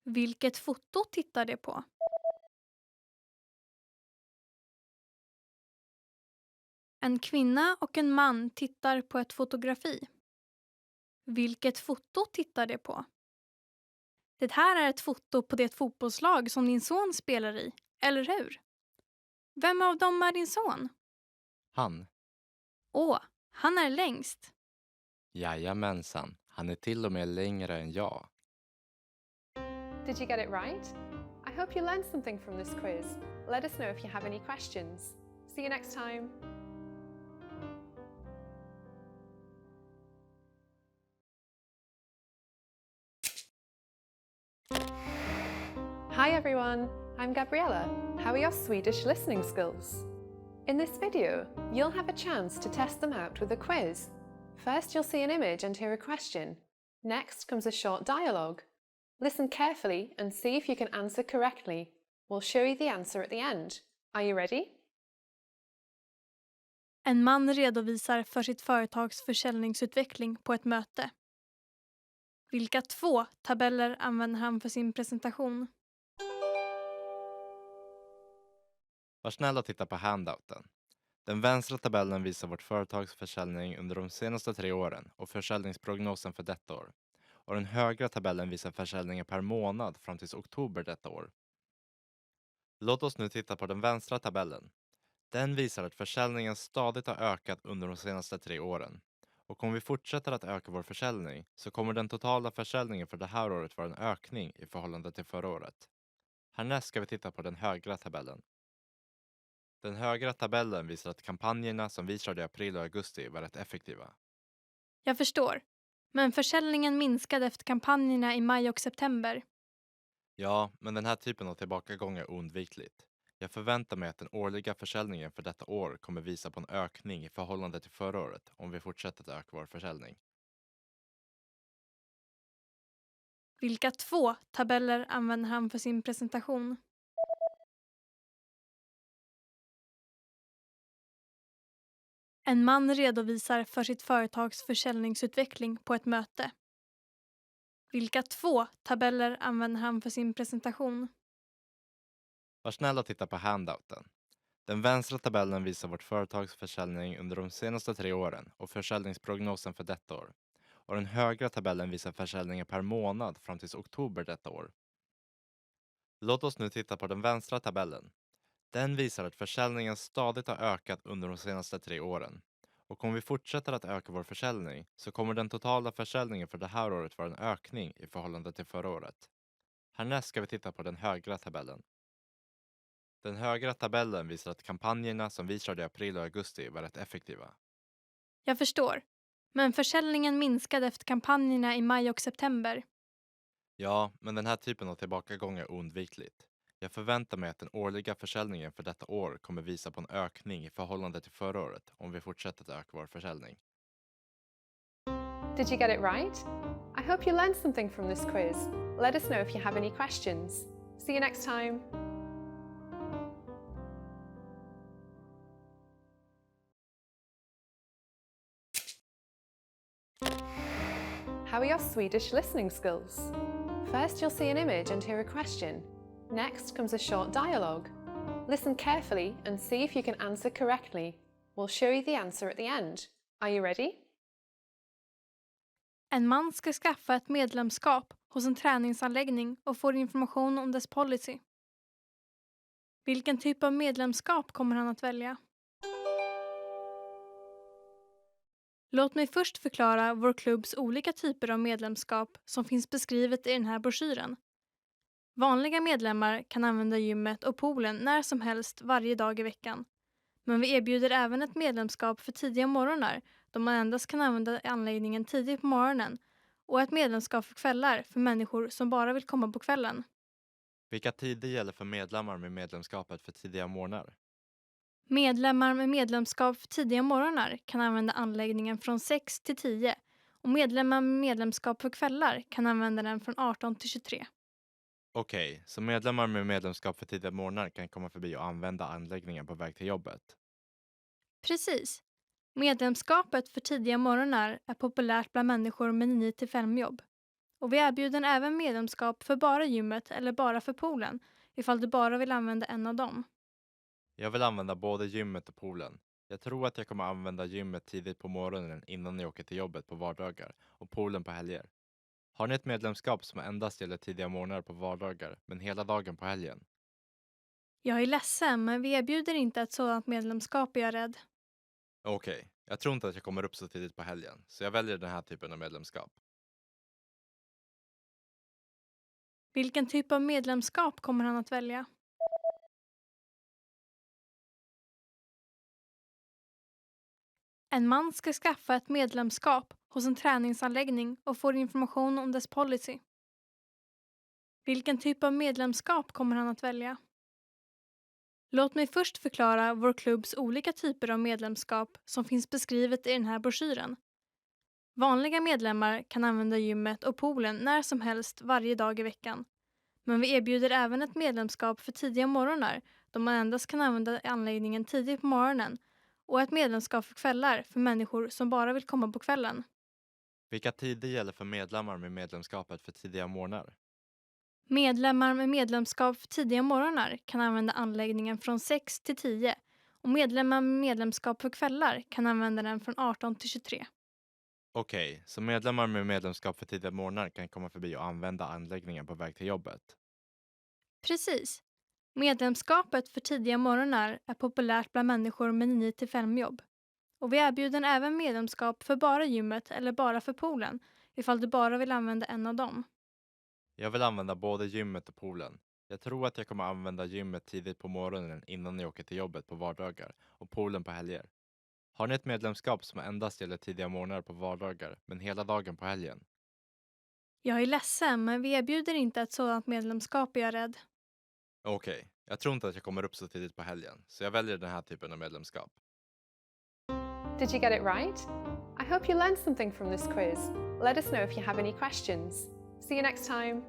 Vilket foto tittar det på? En kvinna och en man tittar på ett fotografi. Vilket foto tittar det på? Det här är ett foto på det fotbollslag som din son spelar i, eller hur? Vem av dem är din son? Han. Han är längst. Jajamensan, han är till och med längre än jag. Did you get it right? I hope you learned something from this quiz. Let us know if you have any questions. See you next time. Hi everyone, I'm Gabriella. How are your Swedish listening skills? In this video, you'll have a chance to test them out with a quiz. First, you'll see an image and hear a question. Next comes a short dialogue. Listen carefully and see if you can answer correctly. We'll show you the answer at the end. Are you ready? En man redovisar för sitt företags försäljningsutveckling på ett möte. Vilka 2 tabeller använder han för sin presentation? Var snäll och titta på handouten. Den vänstra tabellen visar vårt företags försäljning under de senaste 3 åren och försäljningsprognosen för detta år. Och den högra tabellen visar försäljningen per månad fram till oktober detta år. Låt oss nu titta på den vänstra tabellen. Den visar att försäljningen stadigt har ökat under de senaste 3 åren. Och om vi fortsätter att öka vår försäljning så kommer den totala försäljningen för det här året vara en ökning i förhållande till förra året. Härnäst ska vi titta på den högra tabellen. Den högra tabellen visar att kampanjerna som vi körde i april och augusti var rätt effektiva. Jag förstår. Men försäljningen minskade efter kampanjerna i maj och september. Ja, men den här typen av tillbakagång är oundvikligt. Jag förväntar mig att den årliga försäljningen för detta år kommer visa på en ökning i förhållande till förra året om vi fortsätter att öka vår försäljning. Vilka 2 tabeller använder han för sin presentation? En man redovisar för sitt företags försäljningsutveckling på ett möte. Vilka 2 tabeller använder han för sin presentation? Var snäll och titta på handouten. Den vänstra tabellen visar vårt företags försäljning under de senaste 3 åren och försäljningsprognosen för detta år. Och den högra tabellen visar försäljningen per månad fram till oktober detta år. Låt oss nu titta på den vänstra tabellen. Den visar att försäljningen stadigt har ökat under de senaste 3 åren. Och om vi fortsätter att öka vår försäljning så kommer den totala försäljningen för det här året vara en ökning i förhållande till förra året. Härnäst ska vi titta på den högra tabellen. Den högra tabellen visar att kampanjerna som vi körde i april och augusti var rätt effektiva. Jag förstår. Men försäljningen minskade efter kampanjerna i maj och september. Ja, men den här typen av tillbakagång är oundvikligt. Jag förväntar mig att den årliga försäljningen för detta år kommer visa på en ökning i förhållande till förra året om vi fortsätter att öka vår försäljning. Did you get it right? I hope you learned something from this quiz. Let us know if you have any questions. See you next time. How are your Swedish listening skills? First, you'll see an image and hear a question. Next comes a short dialogue. Listen carefully and see if you can answer correctly. We'll show you the answer at the end. Are you ready? En man ska skaffa ett medlemskap hos en träningsanläggning och får information om dess policy. Vilken typ av medlemskap kommer han att välja? Låt mig först förklara vår klubbs olika typer av medlemskap som finns beskrivet i den här broschyren. Vanliga medlemmar kan använda gymmet och poolen när som helst varje dag i veckan. Men vi erbjuder även ett medlemskap för tidiga morgnar då man endast kan använda anläggningen tidigt på morgonen och ett medlemskap för kvällar för människor som bara vill komma på kvällen. Vilka tider gäller för medlemmar med medlemskapet för tidiga morgnar? Medlemmar med medlemskap för tidiga morgnar kan använda anläggningen från 6 till 10 och medlemmar med medlemskap för kvällar kan använda den från 18 till 23. Okej, så medlemmar med medlemskap för tidiga morgnar kan komma förbi och använda anläggningen på väg till jobbet? Precis. Medlemskapet för tidiga morgnar är populärt bland människor med 9-5 jobb. Och vi erbjuder även medlemskap för bara gymmet eller bara för poolen, ifall du bara vill använda en av dem. Jag vill använda både gymmet och poolen. Jag tror att jag kommer använda gymmet tidigt på morgonen innan jag åker till jobbet på vardagar och poolen på helger. Har ni ett medlemskap som endast gäller tidiga morgnar på vardagar men hela dagen på helgen? Jag är ledsen, men vi erbjuder inte ett sådant medlemskap, är jag rädd. Okej, jag tror inte att jag kommer upp så tidigt på helgen, så jag väljer den här typen av medlemskap. Vilken typ av medlemskap kommer han att välja? En man ska skaffa ett medlemskap hos en träningsanläggning och får information om dess policy. Vilken typ av medlemskap kommer han att välja? Låt mig först förklara vår klubbs olika typer av medlemskap som finns beskrivet i den här broschyren. Vanliga medlemmar kan använda gymmet och poolen när som helst varje dag i veckan. Men vi erbjuder även ett medlemskap för tidiga morgnar då man endast kan använda anläggningen tidigt på morgonen och ett medlemskap för kvällar för människor som bara vill komma på kvällen. Vilka tider gäller för medlemmar med medlemskapet för tidiga morgnar? Medlemmar med medlemskap för tidiga morgnar kan använda anläggningen från 6 till 10 och medlemmar med medlemskap för kvällar kan använda den från 18 till 23. Okej, så medlemmar med medlemskap för tidiga morgnar kan komma förbi och använda anläggningen på väg till jobbet? Precis. Medlemskapet för tidiga morgnar är populärt bland människor med 9-5 jobb. Och vi erbjuder även medlemskap för bara gymmet eller bara för poolen ifall du bara vill använda en av dem. Jag vill använda både gymmet och poolen. Jag tror att jag kommer använda gymmet tidigt på morgonen innan jag åker till jobbet på vardagar och poolen på helger. Har ni ett medlemskap som endast gäller tidiga morgnar på vardagar men hela dagen på helgen? Jag är ledsen, men vi erbjuder inte ett sådant medlemskap, är jag rädd. Okej, jag tror inte att jag kommer upp så tidigt på helgen, så jag väljer den här typen av medlemskap. Did you get it right? I hope you learned something from this quiz. Let us know if you have any questions. See you next time.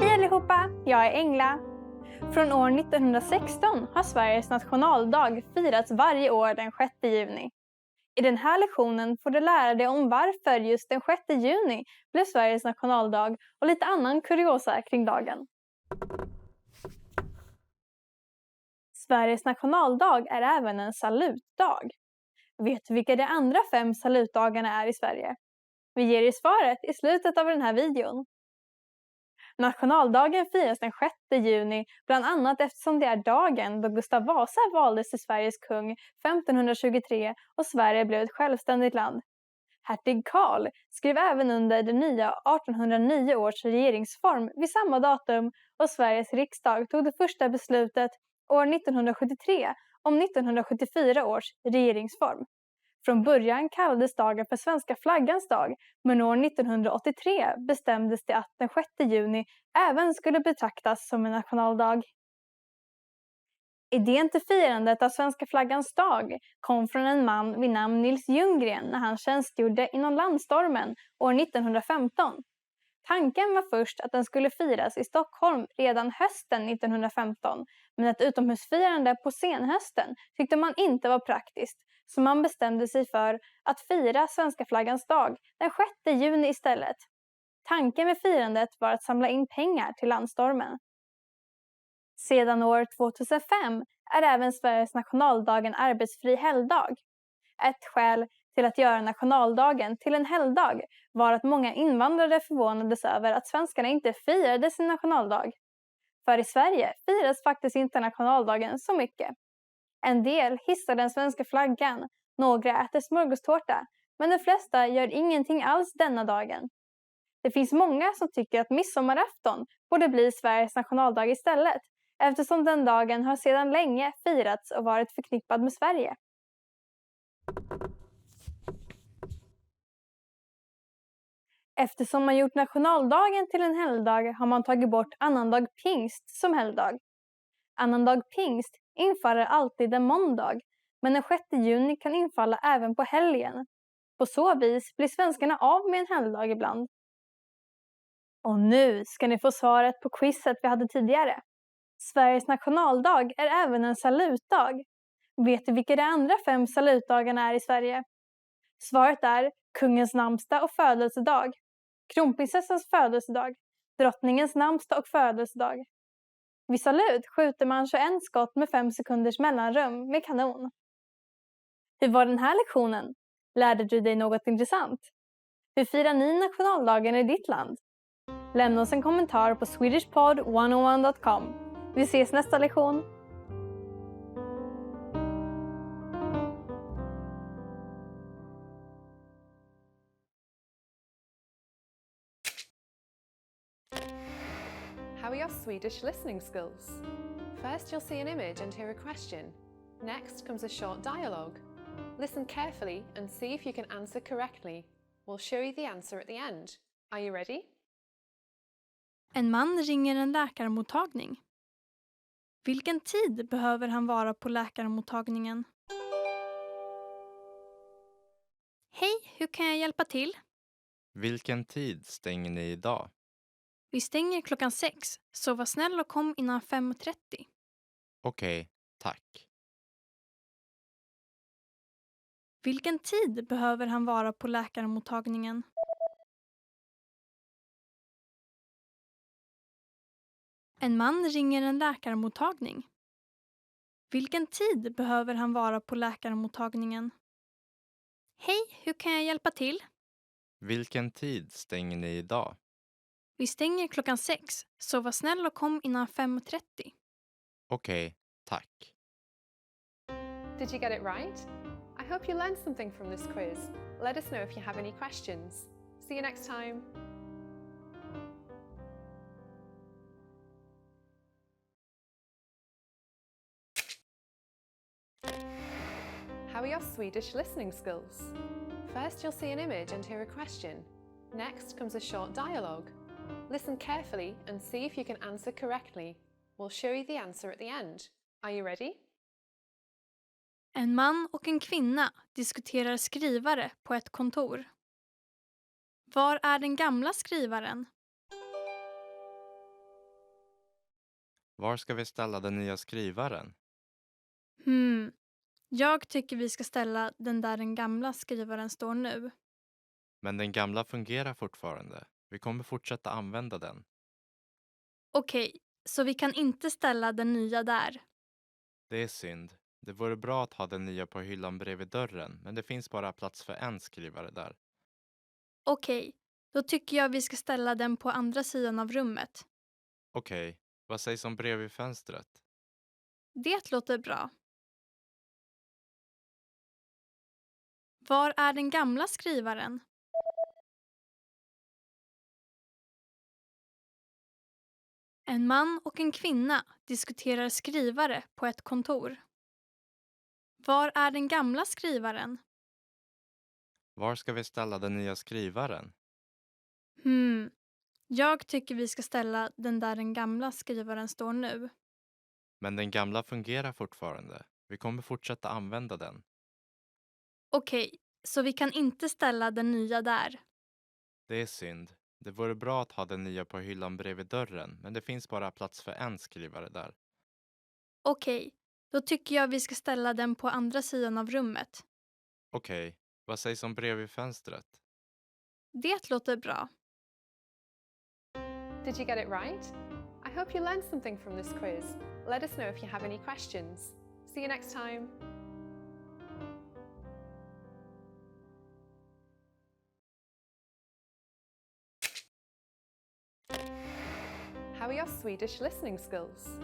Hej allihopa, jag är Engla. Från år 1916 har Sveriges nationaldag firats varje år den 6 juni. I den här lektionen får du lära dig om varför just den 6 juni blev Sveriges nationaldag och lite annan kuriosa kring dagen. Sveriges nationaldag är även en salutdag. Vet du vilka de andra 5 salutdagarna är i Sverige? Vi ger dig svaret i slutet av den här videon. Nationaldagen firas den 6 juni bland annat eftersom det är dagen då Gustav Vasa valdes till Sveriges kung 1523 och Sverige blev ett självständigt land. Hertig Karl skrev även under det nya 1809 års regeringsform vid samma datum och Sveriges riksdag tog det första beslutet år 1973 om 1974 års regeringsform. Från början kallades dagen för svenska flaggans dag, men år 1983 bestämdes det att den 6 juni även skulle betraktas som en nationaldag. Idén till firandet av svenska flaggans dag kom från en man vid namn Nils Ljunggren när han tjänstgjorde inom landstormen år 1915. Tanken var först att den skulle firas i Stockholm redan hösten 1915, men ett utomhusfirande på senhösten tyckte man inte var praktiskt, så man bestämde sig för att fira svenska flaggans dag den 6 juni istället. Tanken med firandet var att samla in pengar till landstormen. Sedan år 2005 är även Sveriges nationaldag en arbetsfri helgdag. Ett skäl till att göra nationaldagen till en helgdag var att många invandrare förvånades över att svenskarna inte firade sin nationaldag. För i Sverige firas faktiskt inte nationaldagen så mycket. En del hissar den svenska flaggan, några äter smörgåstårta, men de flesta gör ingenting alls denna dagen. Det finns många som tycker att midsommarafton borde bli Sveriges nationaldag istället, eftersom den dagen har sedan länge firats och varit förknippad med Sverige. Eftersom man gjort nationaldagen till en helgdag har man tagit bort annandag pingst som helgdag. Annandag pingst infaller alltid en måndag, men den 6 juni kan infalla även på helgen. På så vis blir svenskarna av med en helgdag ibland. Och nu ska ni få svaret på quizet vi hade tidigare. Sveriges nationaldag är även en salutdag. Vet du vilka de andra 5 salutdagarna är i Sverige? Svaret är kungens namnsdag och födelsedag, kronprinsessans födelsedag, drottningens namnsdag och födelsedag. Vid salut skjuter man 21 skott med 5 sekunders mellanrum med kanon. Hur var den här lektionen? Lärde du dig något intressant? Hur firar ni nationaldagen i ditt land? Lämna oss en kommentar på swedishpod101.com. Vi ses nästa lektion! How are your Swedish listening skills? First, you'll see an image and hear a question. Next comes a short dialogue. Listen carefully and see if you can answer correctly. We'll show you the answer at the end. Are you ready? En man ringer en läkarmottagning. Vilken tid behöver han vara på läkarmottagningen? Hej, hur kan jag hjälpa till? Vilken tid stänger ni idag? Vi stänger klockan 6, så var snäll och kom innan 5:30. Okej, tack. Vilken tid behöver han vara på läkarmottagningen? En man ringer en läkarmottagning. Vilken tid behöver han vara på läkarmottagningen? Hej, hur kan jag hjälpa till? Vilken tid stänger ni idag? Vi stänger klockan 6, så var snäll och kom innan 5:30. Okej, tack. Did you get it right? I hope you learned something from this quiz. Let us know if you have any questions. See you next time. How are your Swedish listening skills? First, you'll see an image and hear a question. Next comes a short dialogue. Listen carefully and see if you can answer correctly. We'll show you the answer at the end. Are you ready? En man och en kvinna diskuterar skrivare på ett kontor. Var är den gamla skrivaren? Var ska vi ställa den nya skrivaren? Jag tycker vi ska ställa den där den gamla skrivaren står nu. Men den gamla fungerar fortfarande. Vi kommer fortsätta använda den. Okej, så vi kan inte ställa den nya där. Det är synd. Det vore bra att ha den nya på hyllan bredvid dörren, men det finns bara plats för en skrivare där. Okej, då tycker jag vi ska ställa den på andra sidan av rummet. Okej, vad sägs om bredvid fönstret? Det låter bra. Var är den gamla skrivaren? En man och en kvinna diskuterar skrivare på ett kontor. Var är den gamla skrivaren? Var ska vi ställa den nya skrivaren? Jag tycker vi ska ställa den där den gamla skrivaren står nu. Men den gamla fungerar fortfarande. Vi kommer fortsätta använda den. Okej, så vi kan inte ställa den nya där. Det är synd. Det vore bra att ha den nya på hyllan bredvid dörren, men det finns bara plats för en skrivare där. Okej, då tycker jag vi ska ställa den på andra sidan av rummet. Okej, vad sägs om bredvid fönstret? Det låter bra. Did you get it right? I hope you learned something from this quiz. Let us know if you have any questions. See you next time. How are your Swedish listening skills?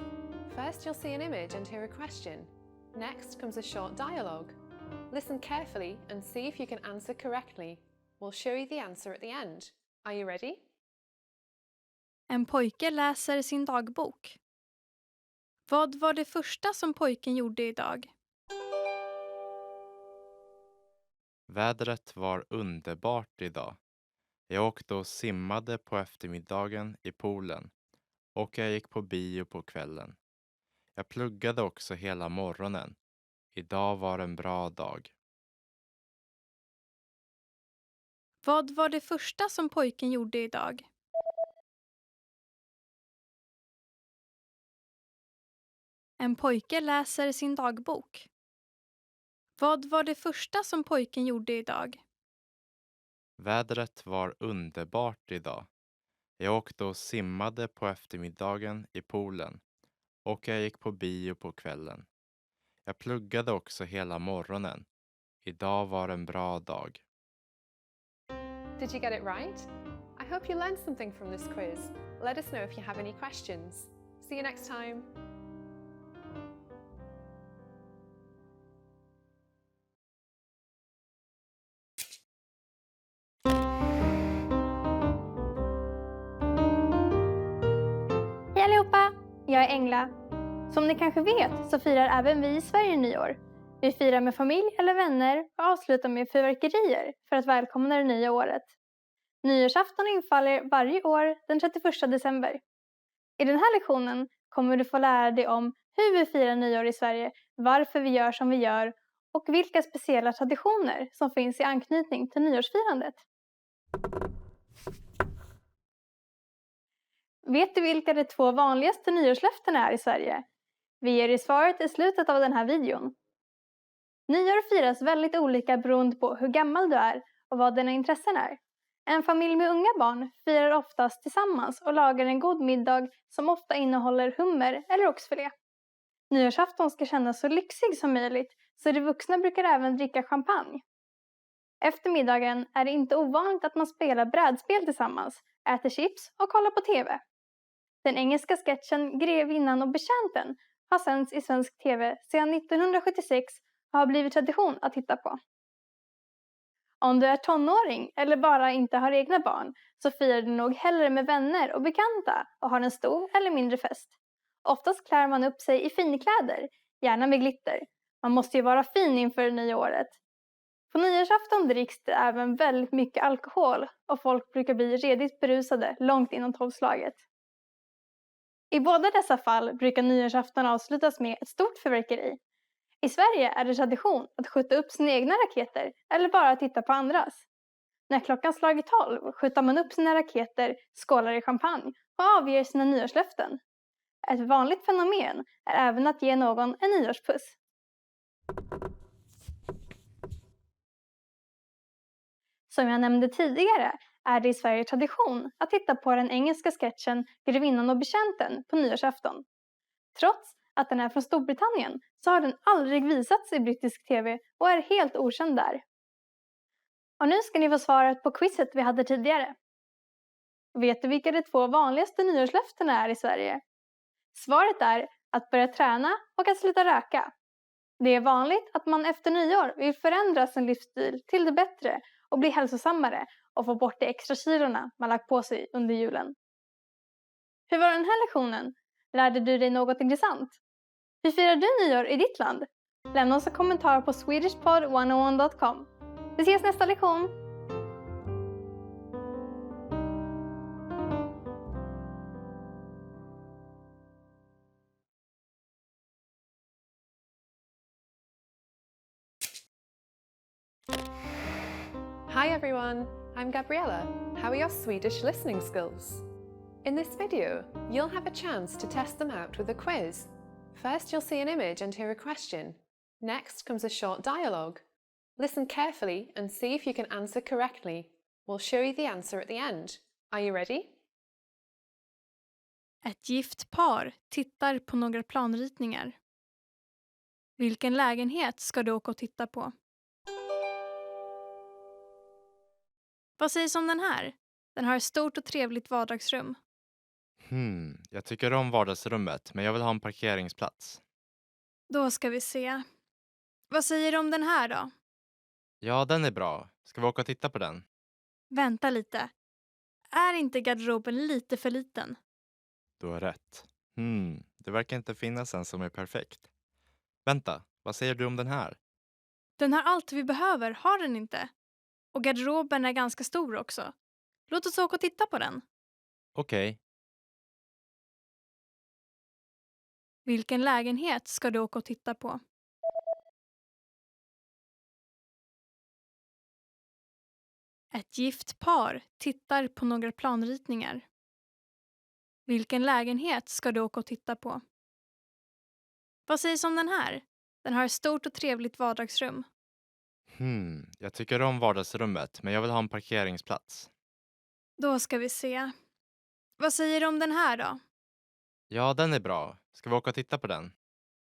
First, you'll see an image and hear a question. Next comes a short dialogue. Listen carefully and see if you can answer correctly. We'll show you the answer at the end. Are you ready? En pojke läser sin dagbok. Vad var det första som pojken gjorde idag? Vädret var underbart idag. Jag åkte och simmade på eftermiddagen i poolen och jag gick på bio på kvällen. Jag pluggade också hela morgonen. Idag var en bra dag. Vad var det första som pojken gjorde idag? En pojke läser sin dagbok. Vad var det första som pojken gjorde idag? Vädret var underbart idag. Jag åkte och simmade på eftermiddagen i poolen och jag gick på bio på kvällen. Jag pluggade också hela morgonen. Idag var en bra dag. Did you get it right? I hope you learned something from this quiz. Let us know if you have any questions. See you next time. Hej allihopa! Jag är Engla. Som ni kanske vet så firar även vi i Sverige nyår. Vi firar med familj eller vänner och avslutar med fyrverkerier för att välkomna det nya året. Nyårsafton infaller varje år den 31 december. I den här lektionen kommer du få lära dig om hur vi firar nyår i Sverige, varför vi gör som vi gör och vilka speciella traditioner som finns i anknytning till nyårsfirandet. Vet du vilka de 2 vanligaste nyårslöftena är i Sverige? Vi ger dig svaret i slutet av den här videon. Nyår firas väldigt olika beroende på hur gammal du är och vad dina intressen är. En familj med unga barn firar oftast tillsammans och lagar en god middag som ofta innehåller hummer eller oxfilé. Nyårsafton ska kännas så lyxig som möjligt, så de vuxna brukar även dricka champagne. Efter middagen är det inte ovanligt att man spelar brädspel tillsammans, äter chips och kollar på TV. Den engelska sketchen Grevinnan och betjänten har sänds i svensk TV sedan 1976 och har blivit tradition att titta på. Om du är tonåring eller bara inte har egna barn så firar du nog hellre med vänner och bekanta och har en stor eller mindre fest. Oftast klär man upp sig i finkläder, gärna med glitter. Man måste ju vara fin inför det nya året. På nyårsafton dricks det även väldigt mycket alkohol och folk brukar bli redigt berusade långt innan 12-slaget. I båda dessa fall brukar nyårsafton avslutas med ett stort fyrverkeri. I Sverige är det tradition att skjuta upp sina egna raketer eller bara titta på andras. När klockan slagit 12 skjuter man upp sina raketer, skålar i champagne och avger sina nyårslöften. Ett vanligt fenomen är även att ge någon en nyårspuss. Som jag nämnde tidigare är det i Sverige tradition att titta på den engelska sketchen Grevinnan och betjänten på nyårsafton. Trots att den är från Storbritannien så har den aldrig visats i brittisk TV och är helt okänd där. Och nu ska ni få svaret på quizet vi hade tidigare. Vet du vilka de 2 vanligaste nyårslöftena är i Sverige? Svaret är att börja träna och att sluta röka. Det är vanligt att man efter nyår vill förändra sin livsstil till det bättre och bli hälsosammare och få bort de extra kilorna man lagt på sig under julen. Hur var den här lektionen? Lärde du dig något intressant? Hur firar du nyår i ditt land? Lämna oss en kommentar på swedishpod101.com. Vi ses nästa lektion! Hi everyone, I'm Gabriella. How are your Swedish listening skills? In this video, you'll have a chance to test them out with a quiz. First, you'll see an image and hear a question. Next comes a short dialogue. Listen carefully and see if you can answer correctly. We'll show you the answer at the end. Are you ready? Ett gift par tittar på några planritningar. Vilken lägenhet ska du åka och titta på? Vad sägs om den här? Den har ett stort och trevligt vardagsrum. Jag tycker om vardagsrummet, men jag vill ha en parkeringsplats. Då ska vi se. Vad säger du om den här då? Ja, den är bra. Ska vi åka och titta på den? Vänta lite. Är inte garderoben lite för liten? Du har rätt. Det verkar inte finnas en som är perfekt. Vänta, vad säger du om den här? Den har allt vi behöver, har den inte? Och garderoben är ganska stor också. Låt oss åka och titta på den. Okej. Vilken lägenhet ska du åka och titta på? Ett gift par tittar på några planritningar. Vilken lägenhet ska du åka och titta på? Vad sägs om den här? Den har ett stort och trevligt vardagsrum. Jag tycker om vardagsrummet, men jag vill ha en parkeringsplats. Då ska vi se. Vad säger du om den här då? Ja, den är bra. Ska vi åka och titta på den?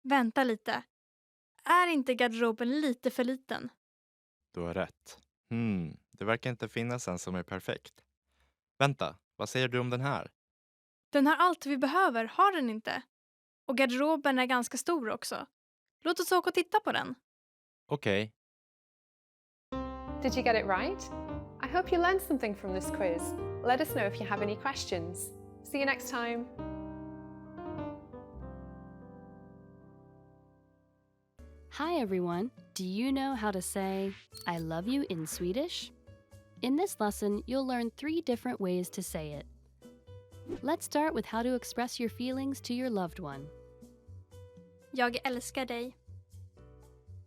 Vänta lite. Är inte garderoben lite för liten? Du har rätt. Det verkar inte finnas en som är perfekt. Vänta, vad säger du om den här? Den har allt vi behöver, har den inte? Och garderoben är ganska stor också. Låt oss åka och titta på den. Okej. Did you get it right? I hope you learned something from this quiz. Let us know if you have any questions. See you next time. Hi everyone, do you know how to say I love you in Swedish? In this lesson, you'll learn 3 different ways to say it. Let's start with how to express your feelings to your loved one. Jag älskar dig.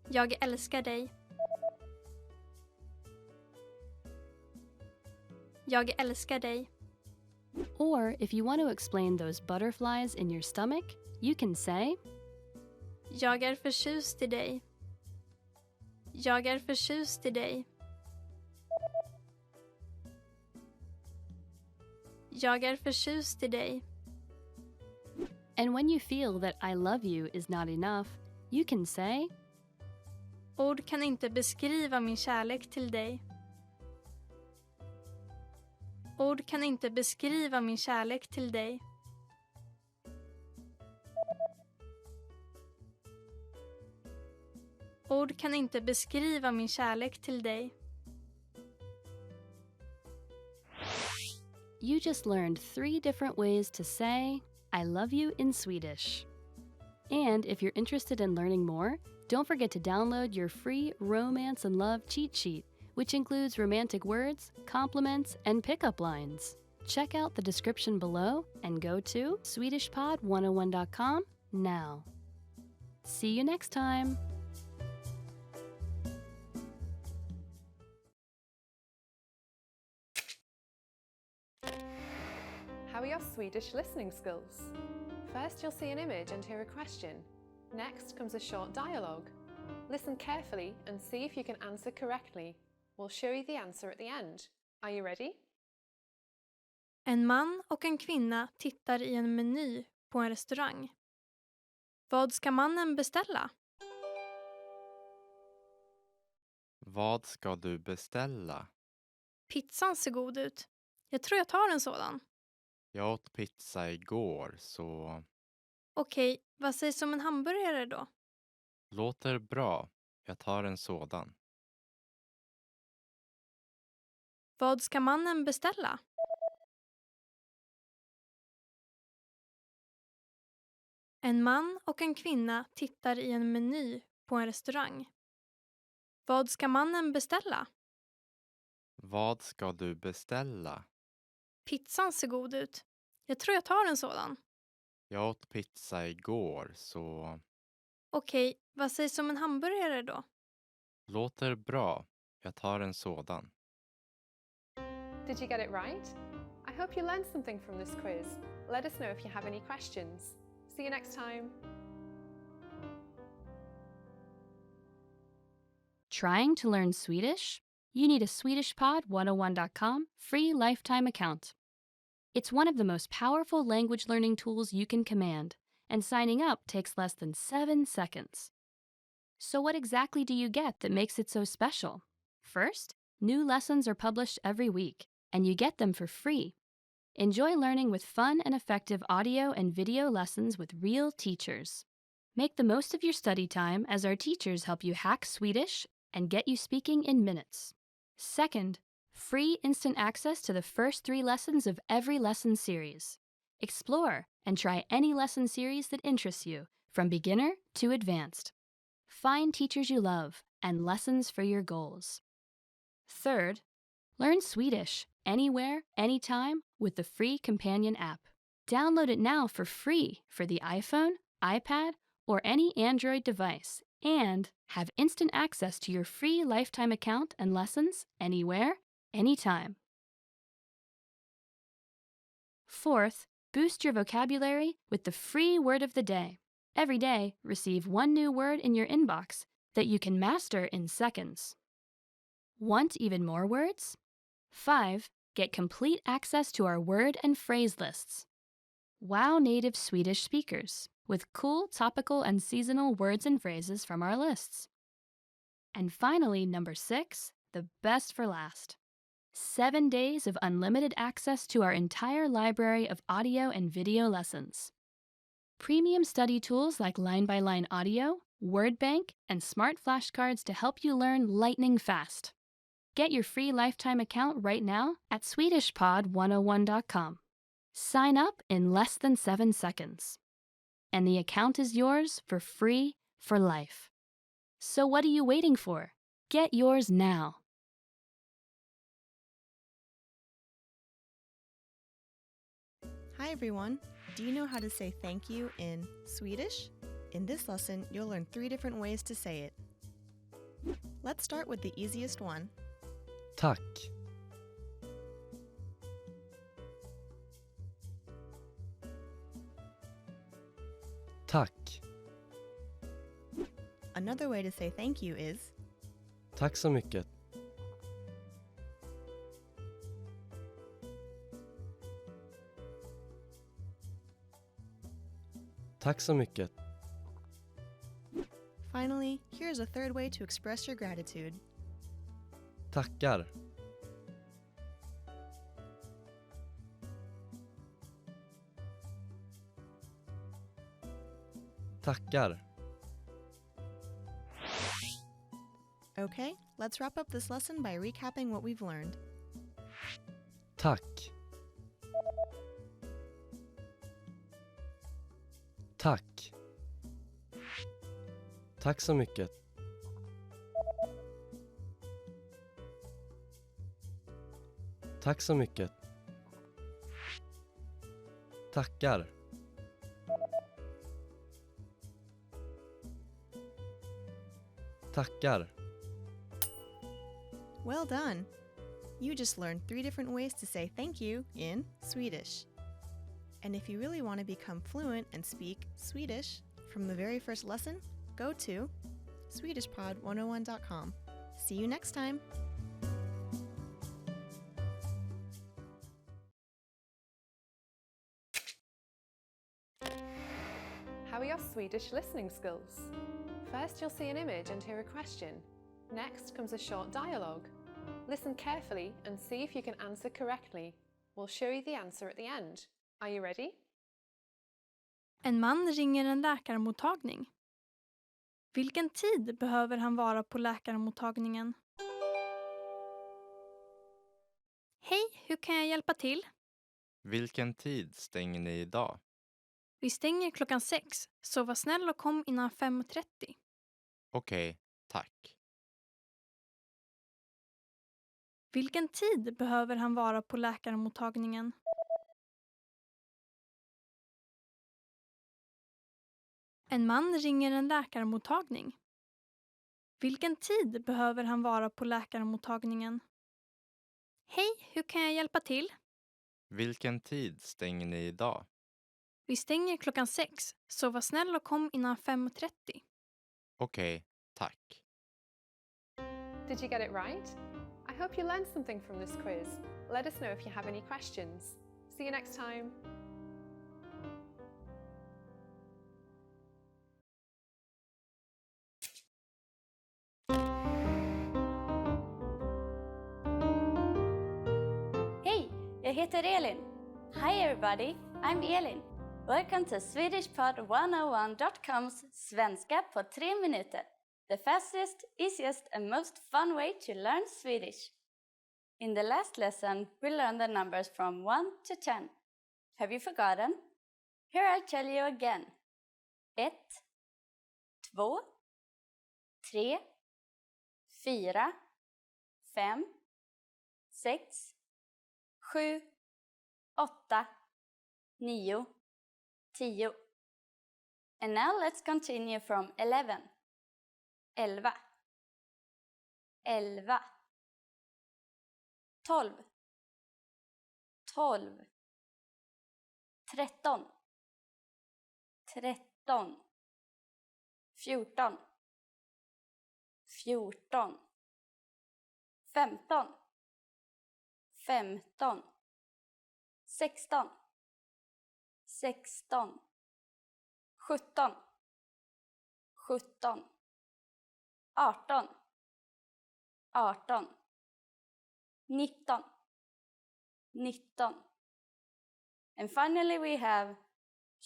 Jag älskar dig. Jag älskar dig. Or if you want to explain those butterflies in your stomach, you can say Jag är förtjust i dig. Jag är förtjust i dig. Jag är förtjust i dig. And when you feel that I love you is not enough, you can say Ord kan inte beskriva min kärlek till dig. Ord kan inte beskriva min kärlek till dig. Ord kan inte beskriva min kärlek till dig. You just learned 3 different ways to say I love you in Swedish. And if you're interested in learning more, don't forget to download your free Romance and Love cheat sheet, which includes romantic words, compliments, and pickup lines. Check out the description below and go to SwedishPod101.com now. See you next time! How are your Swedish listening skills? First, you'll see an image and hear a question. Next comes a short dialogue. Listen carefully and see if you can answer correctly. We'll show you the answer at the end. Are you ready? En man och en kvinna tittar i en meny på en restaurang. Vad ska mannen beställa? Vad ska du beställa? Pizzan ser god ut. Jag tror jag tar en sådan. Jag åt pizza igår, så Okej, vad sägs om en hamburgare då? låter bra. Jag tar en sådan. Vad ska mannen beställa? En man och en kvinna tittar i en meny på en restaurang. Vad ska mannen beställa? Vad ska du beställa? Pizzan ser god ut. Jag tror jag tar en sådan. Jag åt pizza igår, så Okej, vad sägs om en hamburgare då? låter bra. Jag tar en sådan. Did you get it right? I hope you learned something from this quiz. Let us know if you have any questions. See you next time. Trying to learn Swedish? You need a SwedishPod101.com free lifetime account. It's one of the most powerful language learning tools you can command, and signing up takes less than 7 seconds. So what exactly do you get that makes it so special? First, new lessons are published every week, and you get them for free. Enjoy learning with fun and effective audio and video lessons with real teachers. Make the most of your study time as our teachers help you hack Swedish and get you speaking in minutes. Second, free instant access to the first 3 lessons of every lesson series. Explore and try any lesson series that interests you, from beginner to advanced. Find teachers you love and lessons for your goals. Third, learn Swedish anywhere, anytime with the free companion app. Download it now for free for the iPhone, iPad, or any Android device, and have instant access to your free lifetime account and lessons anywhere, anytime. Fourth, boost your vocabulary with the free word of the day. Every day, receive 1 new word in your inbox that you can master in seconds. Want even more words? 5. Get complete access to our word and phrase lists. Wow native Swedish speakers with cool topical and seasonal words and phrases from our lists. And finally, number 6, the best for last. 7 days of unlimited access to our entire library of audio and video lessons. Premium study tools like line-by-line audio, word bank, and smart flashcards to help you learn lightning fast. Get your free lifetime account right now at SwedishPod101.com. Sign up in less than 7 seconds. And the account is yours for free for life. So what are you waiting for? Get yours now. Hi everyone! Do you know how to say thank you in Swedish? In this lesson, you'll learn 3 different ways to say it. Let's start with the easiest one. Tack. Tack. Another way to say thank you is Tack så mycket. Tack så mycket. Finally, here's a third way to express your gratitude. Tackar. Tackar. Okay, let's wrap up this lesson by recapping what we've learned. Tack. Tack. Tack så mycket. Tack så mycket. Tackar. Tackar. Well done! You just learned 3 different ways to say thank you in Swedish. And if you really want to become fluent and speak Swedish from the very first lesson, go to SwedishPod101.com. See you next time! How are your Swedish listening skills? First, you'll see an image and hear a question. Next comes a short dialogue. Listen carefully and see if you can answer correctly. We'll show you the answer at the end. Are you ready? En man ringer en läkarmottagning. Vilken tid behöver han vara på läkarmottagningen? Hej, hur kan jag hjälpa till? Vilken tid stänger ni idag? Vi stänger klockan 6, så var snäll och kom innan 5:30. Okej, tack. Vilken tid behöver han vara på läkarmottagningen? En man ringer en läkarmottagning. Vilken tid behöver han vara på läkarmottagningen? Hej, hur kan jag hjälpa till? Vilken tid stänger ni idag? Vi stänger 6:00, så var snäll och kom innan 5:30. Okej, tack. Did you get it right? I hope you learned something from this quiz. Let us know if you have any questions. See you next time. Hej, jag heter Elin. Hi everybody, I'm Elin. Welcome to SwedishPod101.com's Svenska på 3 minuter. The fastest, easiest and most fun way to learn Swedish. In the last lesson, we learned the numbers from 1 to 10. Have you forgotten? Here I'll tell you again. 1, 2, 3, 4, 5, 6, 7, 8, 9, 10. And now let's continue from 11. 11. 11. 12. 12. 13. 13. 14. 14. 15. 15. 16. 16. 17. 17. 18. 18. 19. 19. And finally we have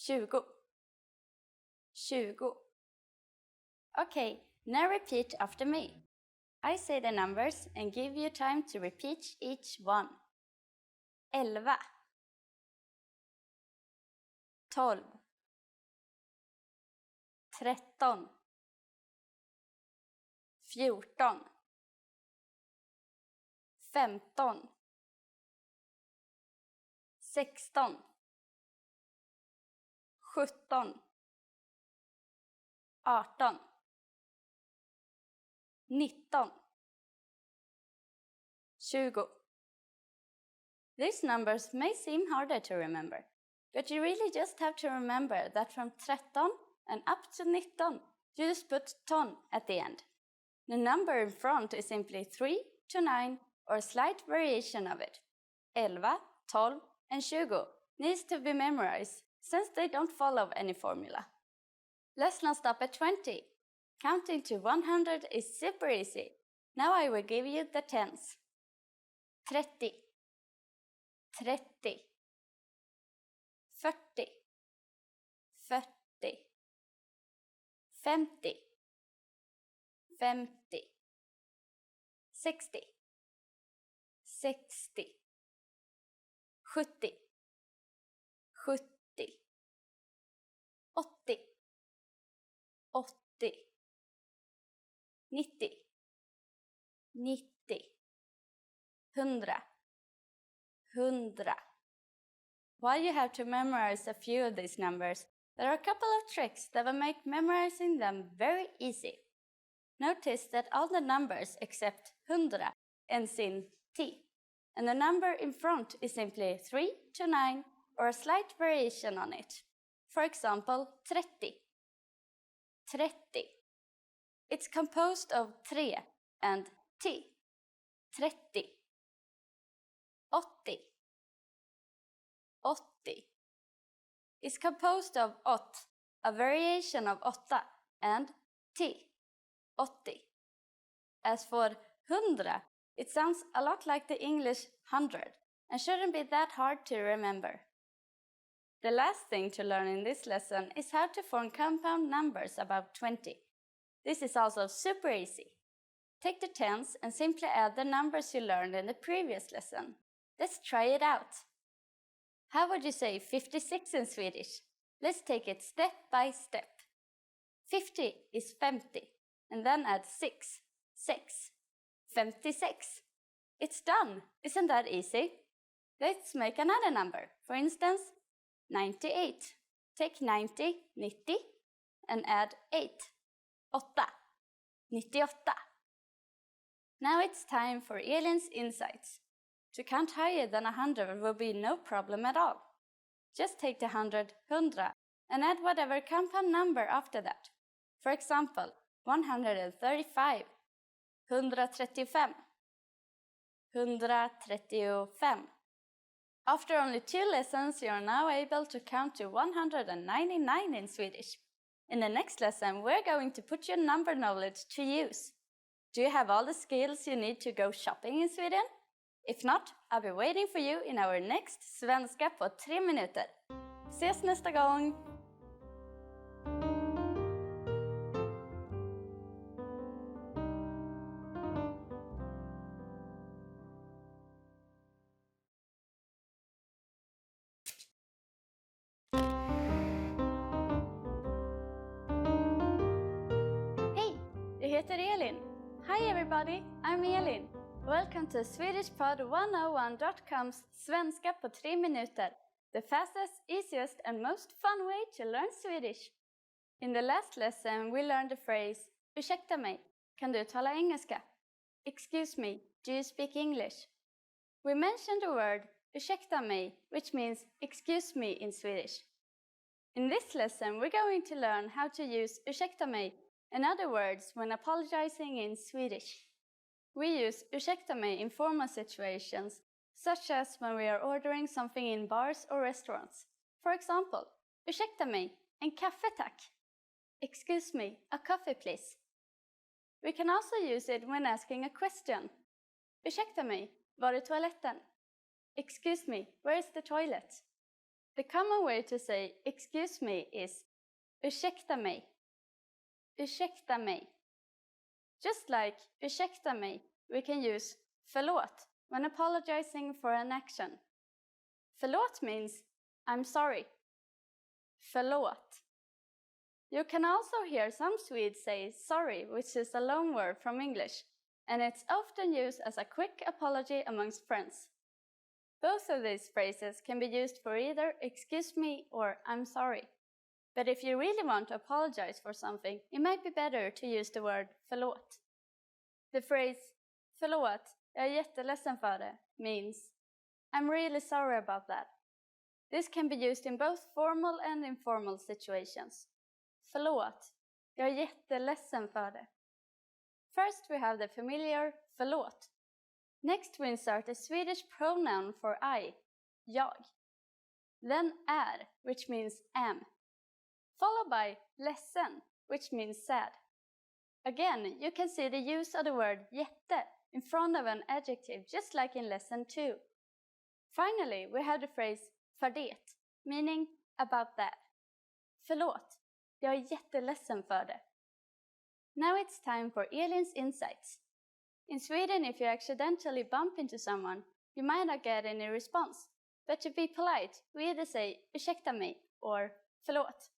20. 20. Okay, now repeat after me. I say the numbers and give you time to repeat each one. 11. 12. 13. 14. 15. 16. 17. 18. 19. 20. These numbers may seem harder to remember, but you really just have to remember that from 13 and up to 19, you just put ton at the end. The number in front is simply 3 to 9 or a slight variation of it. 11, 12, and 20 needs to be memorized since they don't follow any formula. Let's not stop at 20. Counting to 100 is super easy. Now I will give you the tens. 30, 30, 40, 40, 50, 50, 60, 60, 70, 70, 80, 80, 90, 90, 100, 100. While you have to memorize a few of these numbers, there are a couple of tricks that will make memorizing them very easy. Notice that all the numbers except 100 ends in T, and the number in front is simply 3 to 9 or a slight variation on it. For example, 30. 30. It's composed of 3 and T. 30. 80. 80. It's composed of 8, a variation of 8, and T. 80. As for 100, it sounds a lot like the English 100 and shouldn't be that hard to remember. The last thing to learn in this lesson is how to form compound numbers above 20. This is also super easy. Take the tens and simply add the numbers you learned in the previous lesson. Let's try it out. How would you say 56 in Swedish? Let's take it step by step. 50 is 50, and then add 6, 6. 56. It's done! Isn't that easy? Let's make another number. For instance, 98. Take 90, 90, and add 8. 8. 98. Now it's time for Elin's insights. To count higher than 100 will be no problem at all. Just take the 100, 100, and add whatever compound number after that. For example, 135, 135, 135. After only 2 lessons, you are now able to count to 199 in Swedish. In the next lesson, we're going to put your number knowledge to use. Do you have all the skills you need to go shopping in Sweden? If not, I'll be waiting for you in our next Svenska på 3 minuter. Ses nästa gång! Hej, jag heter Elin. Hi everybody, I'm Elin. Welcome to SwedishPod101.com's Svenska på 3 minuter, the fastest, easiest and most fun way to learn Swedish. In the last lesson we learned the phrase ursäkta mig, kan du tala engelska? Excuse me, do you speak English? We mentioned the word ursäkta mig, which means excuse me in Swedish. In this lesson we're going to learn how to use ursäkta mig and other words when apologizing in Swedish. We use ursäkta mig in formal situations, such as when we are ordering something in bars or restaurants. For example, ursäkta mig, en kaffe tack. Excuse me, a coffee please. We can also use it when asking a question. Ursäkta mig, var är toaletten? Excuse me, where is the toilet? The common way to say excuse me is ursäkta mig. Ursäkta mig. Just like ursäkta mig, we can use förlåt when apologizing for an action. Förlåt means I'm sorry. Förlåt. You can also hear some Swedes say sorry, which is a loan word from English, and it's often used as a quick apology amongst friends. Both of these phrases can be used for either excuse me or I'm sorry. But if you really want to apologize for something, it might be better to use the word förlåt. The phrase förlåt, jag är jätteledsen för det means I'm really sorry about that. This can be used in both formal and informal situations. Förlåt, jag är jätteledsen för det. First we have the familiar förlåt. Next we insert a Swedish pronoun for I, jag. Then är, which means am. Followed by ledsen, which means sad. Again, you can see the use of the word jätte in front of an adjective, just like in lesson 2. Finally, we have the phrase för det, meaning about that. Förlåt, jag är jätteledsen för det. Now it's time for Elin's insights. In Sweden, if you accidentally bump into someone, you might not get any response. But to be polite, we either say ursäkta mig or förlåt.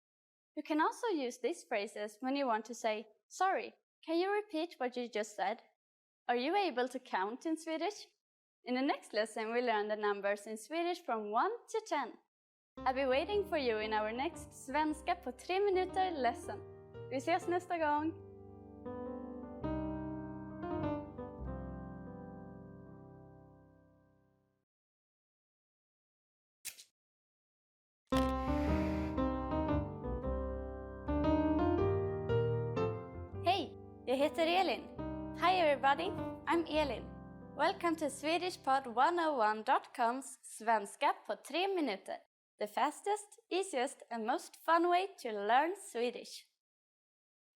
You can also use these phrases when you want to say, sorry, can you repeat what you just said? Are you able to count in Swedish? In the next lesson, we learn the numbers in Swedish from 1 to 10. I'll be waiting for you in our next Svenska på 3 minuter lesson. Vi ses nästa gång! Hej, jag heter Elin. Hi everybody, I'm Elin. Welcome to SwedishPod101.com's Svenska på 3 minuter, the fastest, easiest and most fun way to learn Swedish.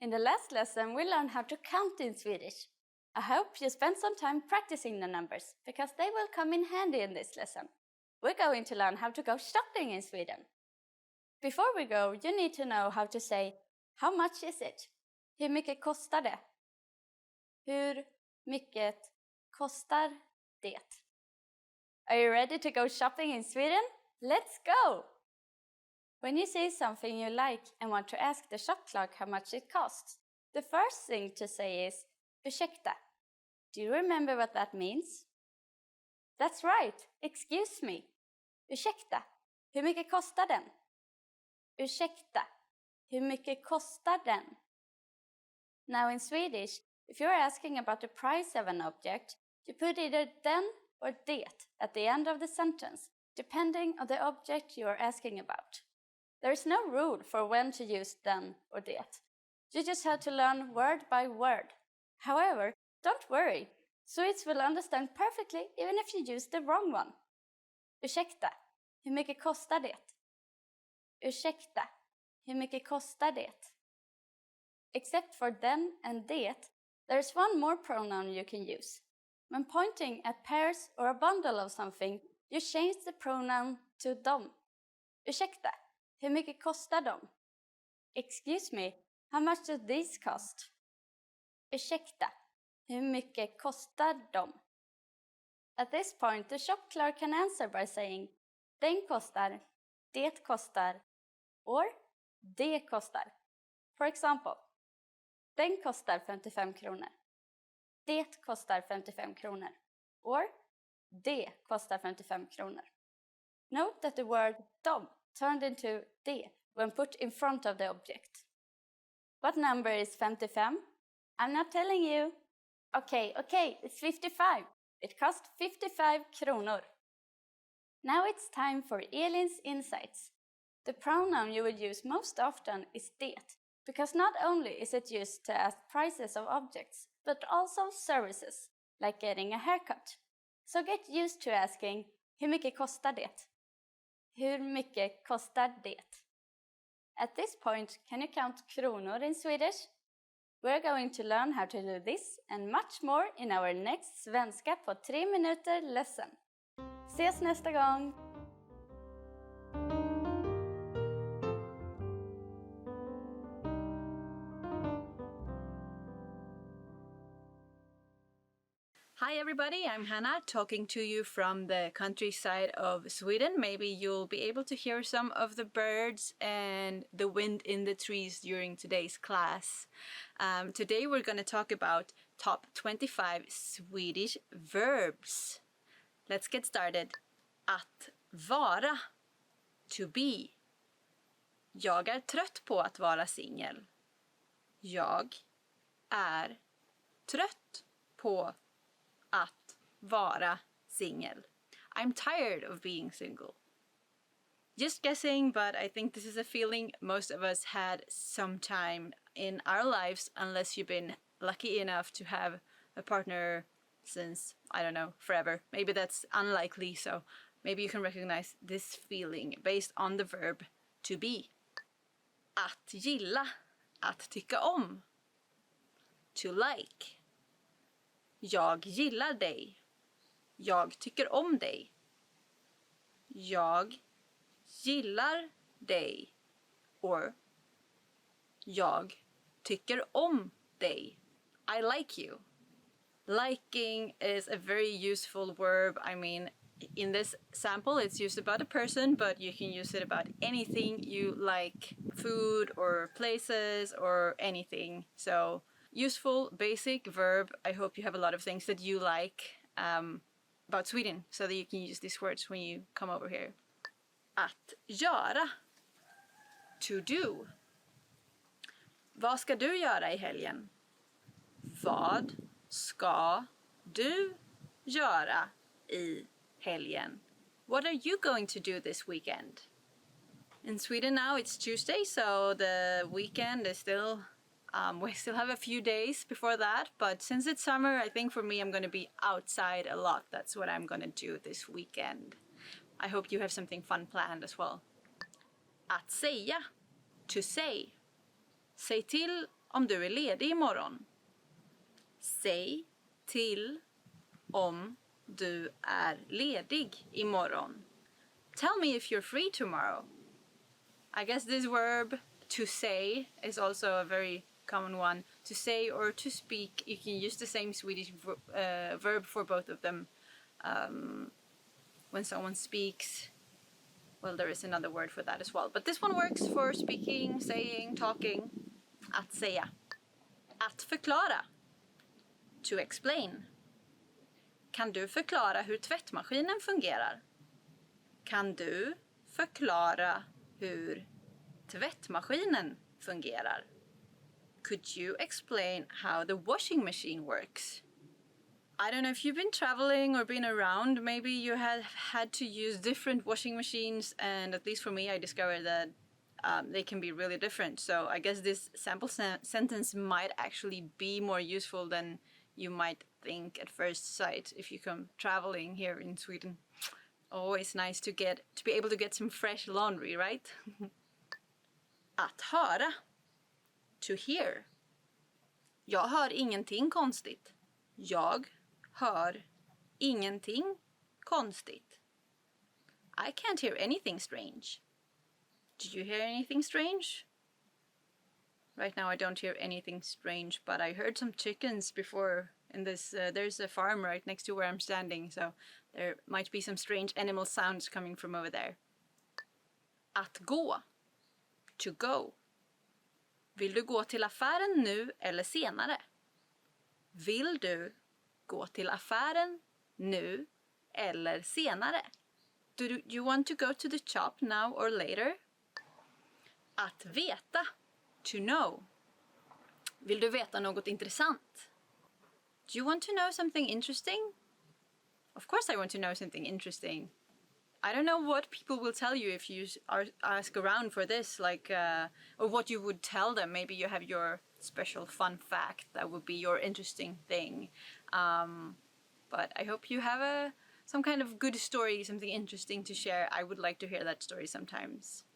In the last lesson, we learned how to count in Swedish. I hope you spent some time practicing the numbers, because they will come in handy in this lesson. We're going to learn how to go shopping in Sweden. Before we go, you need to know how to say, how much is it? Hur mycket kostar det? Hur mycket kostar det? Are you ready to go shopping in Sweden? Let's go! When you see something you like and want to ask the shop clerk how much it costs, the first thing to say is ursäkta. Do you remember what that means? That's right. Excuse me. Ursäkta. Hur mycket kostar den? Ursäkta. Hur mycket kostar den? Now in Swedish, if you're asking about the price of an object, you put either den or det at the end of the sentence, depending on the object you are asking about. There is no rule for when to use den or det. You just have to learn word by word. However, don't worry. Swedes will understand perfectly even if you use the wrong one. Ursäkta, hur mycket kostar det? Ursäkta, hur mycket kostar det? Except for den and det, there's one more pronoun you can use. When pointing at pairs or a bundle of something, you change the pronoun to dom. Ursäkta, hur mycket kostar de? Excuse me, how much do these cost? Ursäkta, hur mycket kostar de? At this point, the shop clerk can answer by saying den kostar, det kostar, or det kostar. For example, den kostar 55 kronor. Det kostar 55 kronor. Or det kostar 55 kronor. Note that the word dom turned into det when put in front of the object. What number is 55? I'm not telling you. Okay, it's 55. It cost 55 kronor. Now it's time for Elin's insights. The pronoun you will use most often is det, because not only is it used to ask prices of objects, but also services, like getting a haircut. So get used to asking, hur mycket kostar det? Hur mycket kostar det? At this point, can you count kronor in Swedish? We're going to learn how to do this and much more in our next Svenska på 3 minuter lesson. Ses nästa gång! Hi everybody, I'm Hannah talking to you from the countryside of Sweden. Maybe you'll be able to hear some of the birds and the wind in the trees during today's class. Today we're going to talk about top 25 Swedish verbs. Let's get started. Att vara. To be. Jag är trött på att vara singel. Jag är trött på att vara singel. I'm tired of being single. Just guessing, but I think this is a feeling most of us had sometime in our lives, unless you've been lucky enough to have a partner since, I don't know, forever. Maybe that's unlikely, so maybe you can recognize this feeling based on the verb to be. Att gilla, att tycka om. To like. Jag gillar dig. Jag tycker om dig. Jag gillar dig. Or jag tycker om dig. I like you. Liking is a very useful verb. I mean, in this sample it's used about a person, but you can use it about anything you like. Food or places or anything. So useful, basic verb. I hope you have a lot of things that you like about Sweden so that you can use these words when you come over here. Att göra. To do. Vad ska du göra i helgen? Vad ska du göra i helgen? What are you going to do this weekend? In Sweden now it's Tuesday, so the weekend is still... we still have a few days before that, but since it's summer, I think for me I'm going to be outside a lot. That's what I'm going to do this weekend. I hope you have something fun planned as well. Att säga. To say. Säg till om du är ledig imorgon. Säg till om du är ledig imorgon. Tell me if you're free tomorrow. I guess this verb, to say, is also a very common one. To say or to speak, you can use the same Swedish verb for both of them. When someone speaks, well, there is another word for that as well. But this one works for speaking, saying, talking. Att säga. Att förklara. To explain. Kan du förklara hur tvättmaskinen fungerar? Kan du förklara hur tvättmaskinen fungerar? Could you explain how the washing machine works? I don't know if you've been traveling or been around, maybe you have had to use different washing machines, and at least for me I discovered that they can be really different. So I guess this sample sentence might actually be more useful than you might think at first sight if you come traveling here in Sweden. Always nice to be able to get some fresh laundry, right? Att höra. To hear. Jag hör ingenting konstigt. Jag hör ingenting konstigt. I can't hear anything strange. Do you hear anything strange? Right now I don't hear anything strange, but I heard some chickens before in this. There's a farm right next to where I'm standing, so there might be some strange animal sounds coming from over there. Att gå. To go. Vill du gå till affären nu eller senare? Vill du gå till affären nu eller senare? Do you want to go to the shop now or later? Att veta. To know. Vill du veta något intressant? Do you want to know something interesting? Of course I want to know something interesting. I don't know what people will tell you if you ask around for this, like, or what you would tell them. Maybe you have your special fun fact that would be your interesting thing. But I hope you have some kind of good story, something interesting to share. I would like to hear that story sometimes.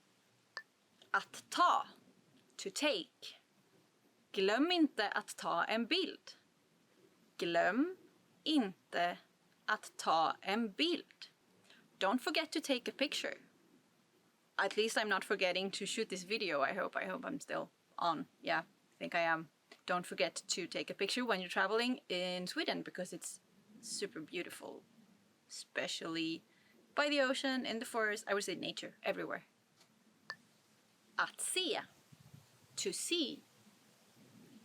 Att ta. To take. Glöm inte att ta en bild. Glöm inte att ta en bild. Don't forget to take a picture. At least I'm not forgetting to shoot this video, I hope. I hope I'm still on. Yeah, I think I am. Don't forget to take a picture when you're traveling in Sweden, because it's super beautiful. Especially by the ocean, in the forest, I would say nature, everywhere. Att se. To see.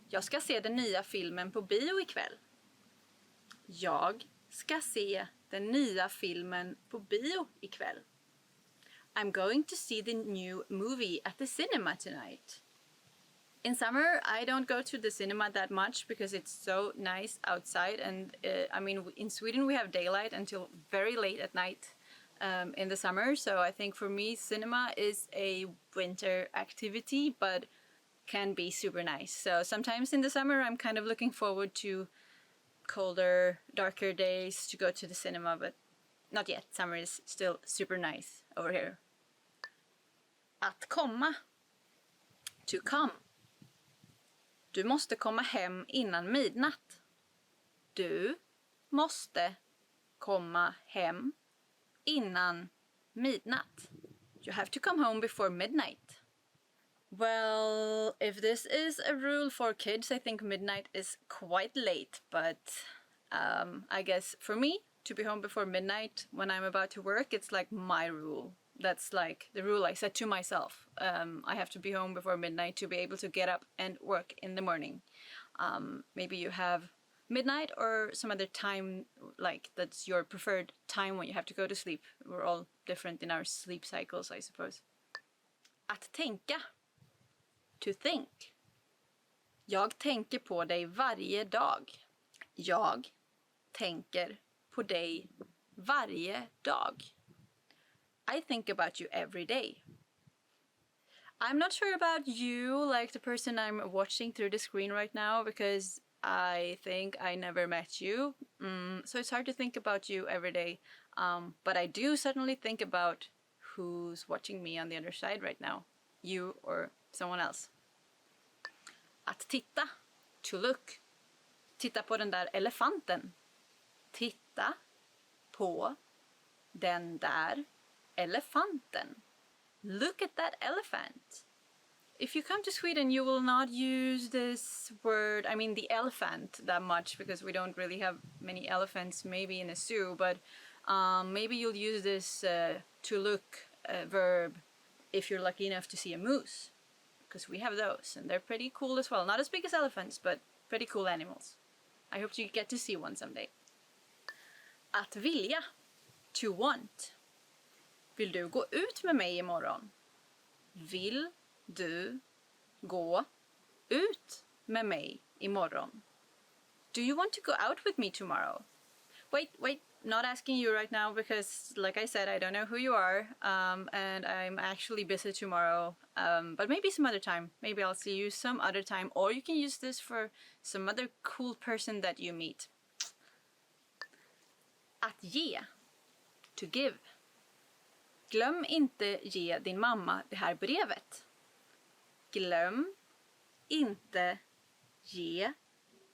Jag ska se den nya filmen på bio ikväll. Jag ska se den nya filmen på bio ikväll. I'm going to see the new movie at the cinema tonight. In summer, I don't go to the cinema that much because it's so nice outside. And I mean, in Sweden, we have daylight until very late at night in the summer. So I think for me, cinema is a winter activity, but can be super nice. So sometimes in the summer, I'm kind of looking forward to colder, darker days to go to the cinema, but not yet. Summer is still super nice over here. Att komma. To come. Du måste komma hem innan midnatt. Du måste komma hem innan midnatt. You have to come home before midnight. Well, if this is a rule for kids, I think midnight is quite late, but I guess for me, to be home before midnight when I'm about to work, it's like my rule. That's like the rule I set to myself. I have to be home before midnight to be able to get up and work in the morning. Maybe you have midnight or some other time, like that's your preferred time when you have to go to sleep. We're all different in our sleep cycles, I suppose. Att tänka. To think. Jag tänker på dig varje dag. Jag tänker på dig varje dag. I think about you every day. I'm not sure about you, like the person I'm watching through the screen right now, because I think I never met you. So it's hard to think about you every day. But I do certainly think about who's watching me on the other side right now. You or someone else. Att titta. To look. Titta på den där elefanten. Titta på den där elefanten. Look at that elephant. If you come to Sweden, you will not use this word, I mean the elephant, that much, because we don't really have many elephants, maybe in a zoo, but maybe you'll use this to look verb if you're lucky enough to see a moose, because we have those, and they're pretty cool as well. Not as big as elephants, but pretty cool animals. I hope you get to see one someday. Att vilja. To want. Vill du gå ut med mig imorgon? Vill du gå ut med mig imorgon? Do you want to go out with me tomorrow? Wait, not asking you right now because, like I said, I don't know who you are, and I'm actually busy tomorrow, but maybe some other time. Maybe I'll see you some other time, or you can use this for some other cool person that you meet. Att ge. To give. Glöm inte ge din mamma det här brevet. Glöm inte ge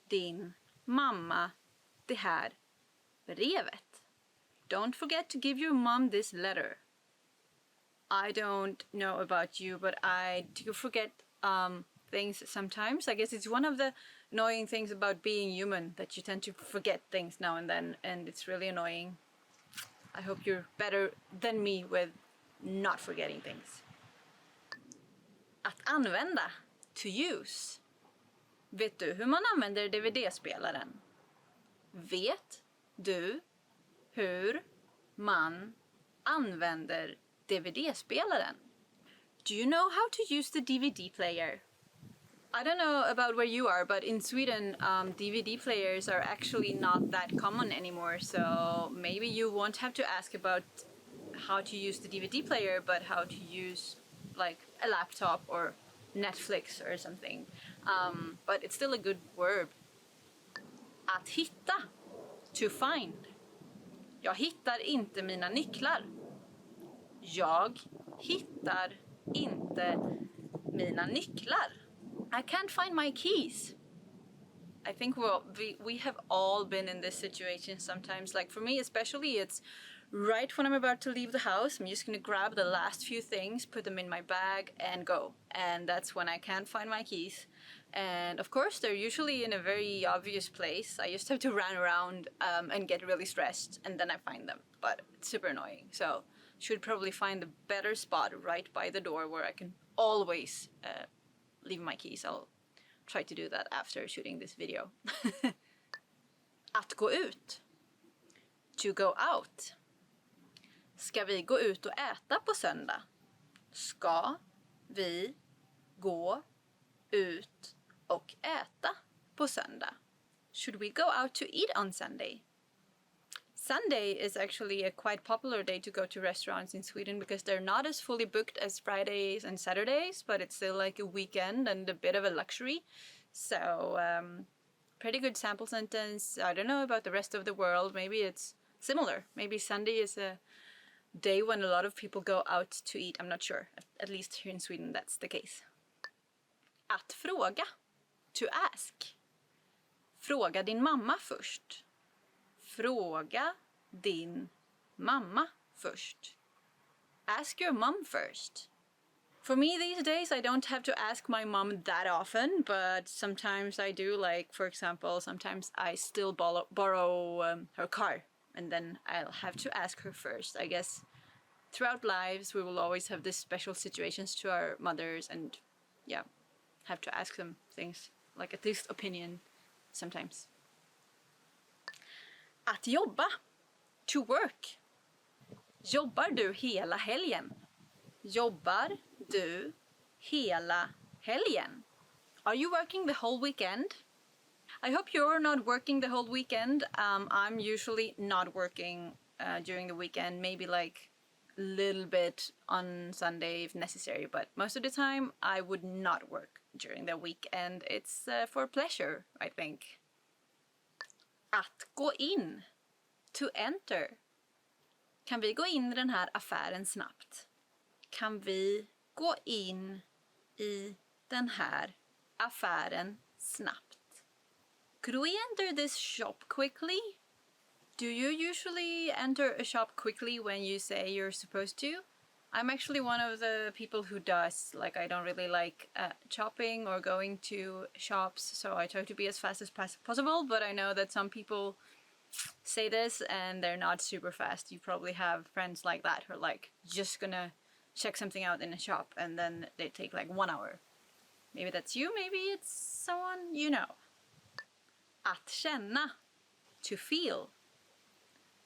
din mamma det här brevet. Don't forget to give your mom this letter. I don't know about you, but I do forget things sometimes. I guess it's one of the annoying things about being human, that you tend to forget things now and then, and it's really annoying. I hope you're better than me with not forgetting things. Att använda. To use. Vet du hur man använder DVD-spelaren? Vet du hur man använder DVD-spelaren? Do you know how to use the DVD player? I don't know about where you are, but in Sweden, DVD players are actually not that common anymore. So maybe you won't have to ask about how to use the DVD player, but how to use like a laptop or Netflix or something. But it's still a good verb. Att hitta. To find. Jag hittar inte mina nycklar. Jag hittar inte mina nycklar. I can't find my keys. I think we have all been in this situation sometimes. Like for me especially, it's right when I'm about to leave the house. I'm just gonna grab the last few things, put them in my bag and go. And that's when I can't find my keys. And of course they're usually in a very obvious place. I just have to run around and get really stressed, and then I find them. But it's super annoying. So should probably find a better spot right by the door where I can always leave my keys. I'll try to do that after shooting this video. Att gå ut. To go out. Ska vi gå ut och äta på söndag? Ska vi gå ut och äta på söndag? Should we go out to eat on Sunday? Sunday is actually a quite popular day to go to restaurants in Sweden because they're not as fully booked as Fridays and Saturdays, but it's still like a weekend and a bit of a luxury. So, pretty good sample sentence. I don't know about the rest of the world. Maybe it's similar. Maybe Sunday is a day when a lot of people go out to eat. I'm not sure. At least here in Sweden that's the case. Att fråga. To ask. Fråga din mamma först. Fråga din mamma först. Ask your mom first. For me these days, I don't have to ask my mom that often, but sometimes I do. Like, for example, sometimes I still borrow her car, and then I'll have to ask her first. I guess throughout lives, we will always have these special situations to our mothers, and yeah, have to ask them things, like at least opinion sometimes. Att jobba. To work. Jobbar du hela helgen? Jobbar du hela helgen? Are you working the whole weekend? I hope you're not working the whole weekend. I'm usually not working during the weekend, maybe like a little bit on Sunday if necessary, but most of the time I would not work during the weekend. It's for pleasure, I think. Att gå in. To enter. Kan vi gå in i den här affären snabbt? Kan vi gå in i den här affären snabbt? Could we enter this shop quickly? Do you usually enter a shop quickly when you say you're supposed to? I'm actually one of the people who does. Like, I don't really like shopping or going to shops, so I try to be as fast as possible, but I know that some people say this and they're not super fast. You probably have friends like that who are like just gonna check something out in a shop and then they take like 1 hour. Maybe that's you, maybe it's someone you know. Att känna. To feel.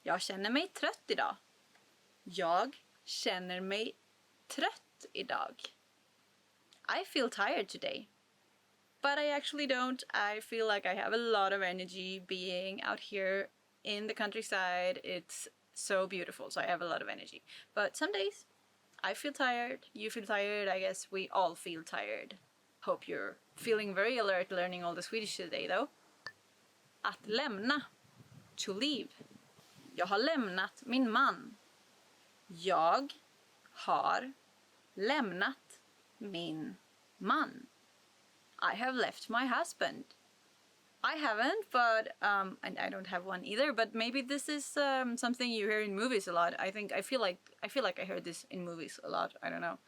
Jag känner mig trött idag. Jag känner mig trött idag. I feel tired today. But I actually don't. I feel like I have a lot of energy being out here in the countryside. It's so beautiful, so I have a lot of energy. But some days I feel tired, you feel tired, I guess we all feel tired. Hope you're feeling very alert learning all the Swedish today though. Att lämna. To leave. Jag har lämnat min man. Jag har lämnat min man. I have left my husband. I haven't, but and I don't have one either. But maybe this is something you hear in movies a lot. I feel like I heard this in movies a lot. I don't know,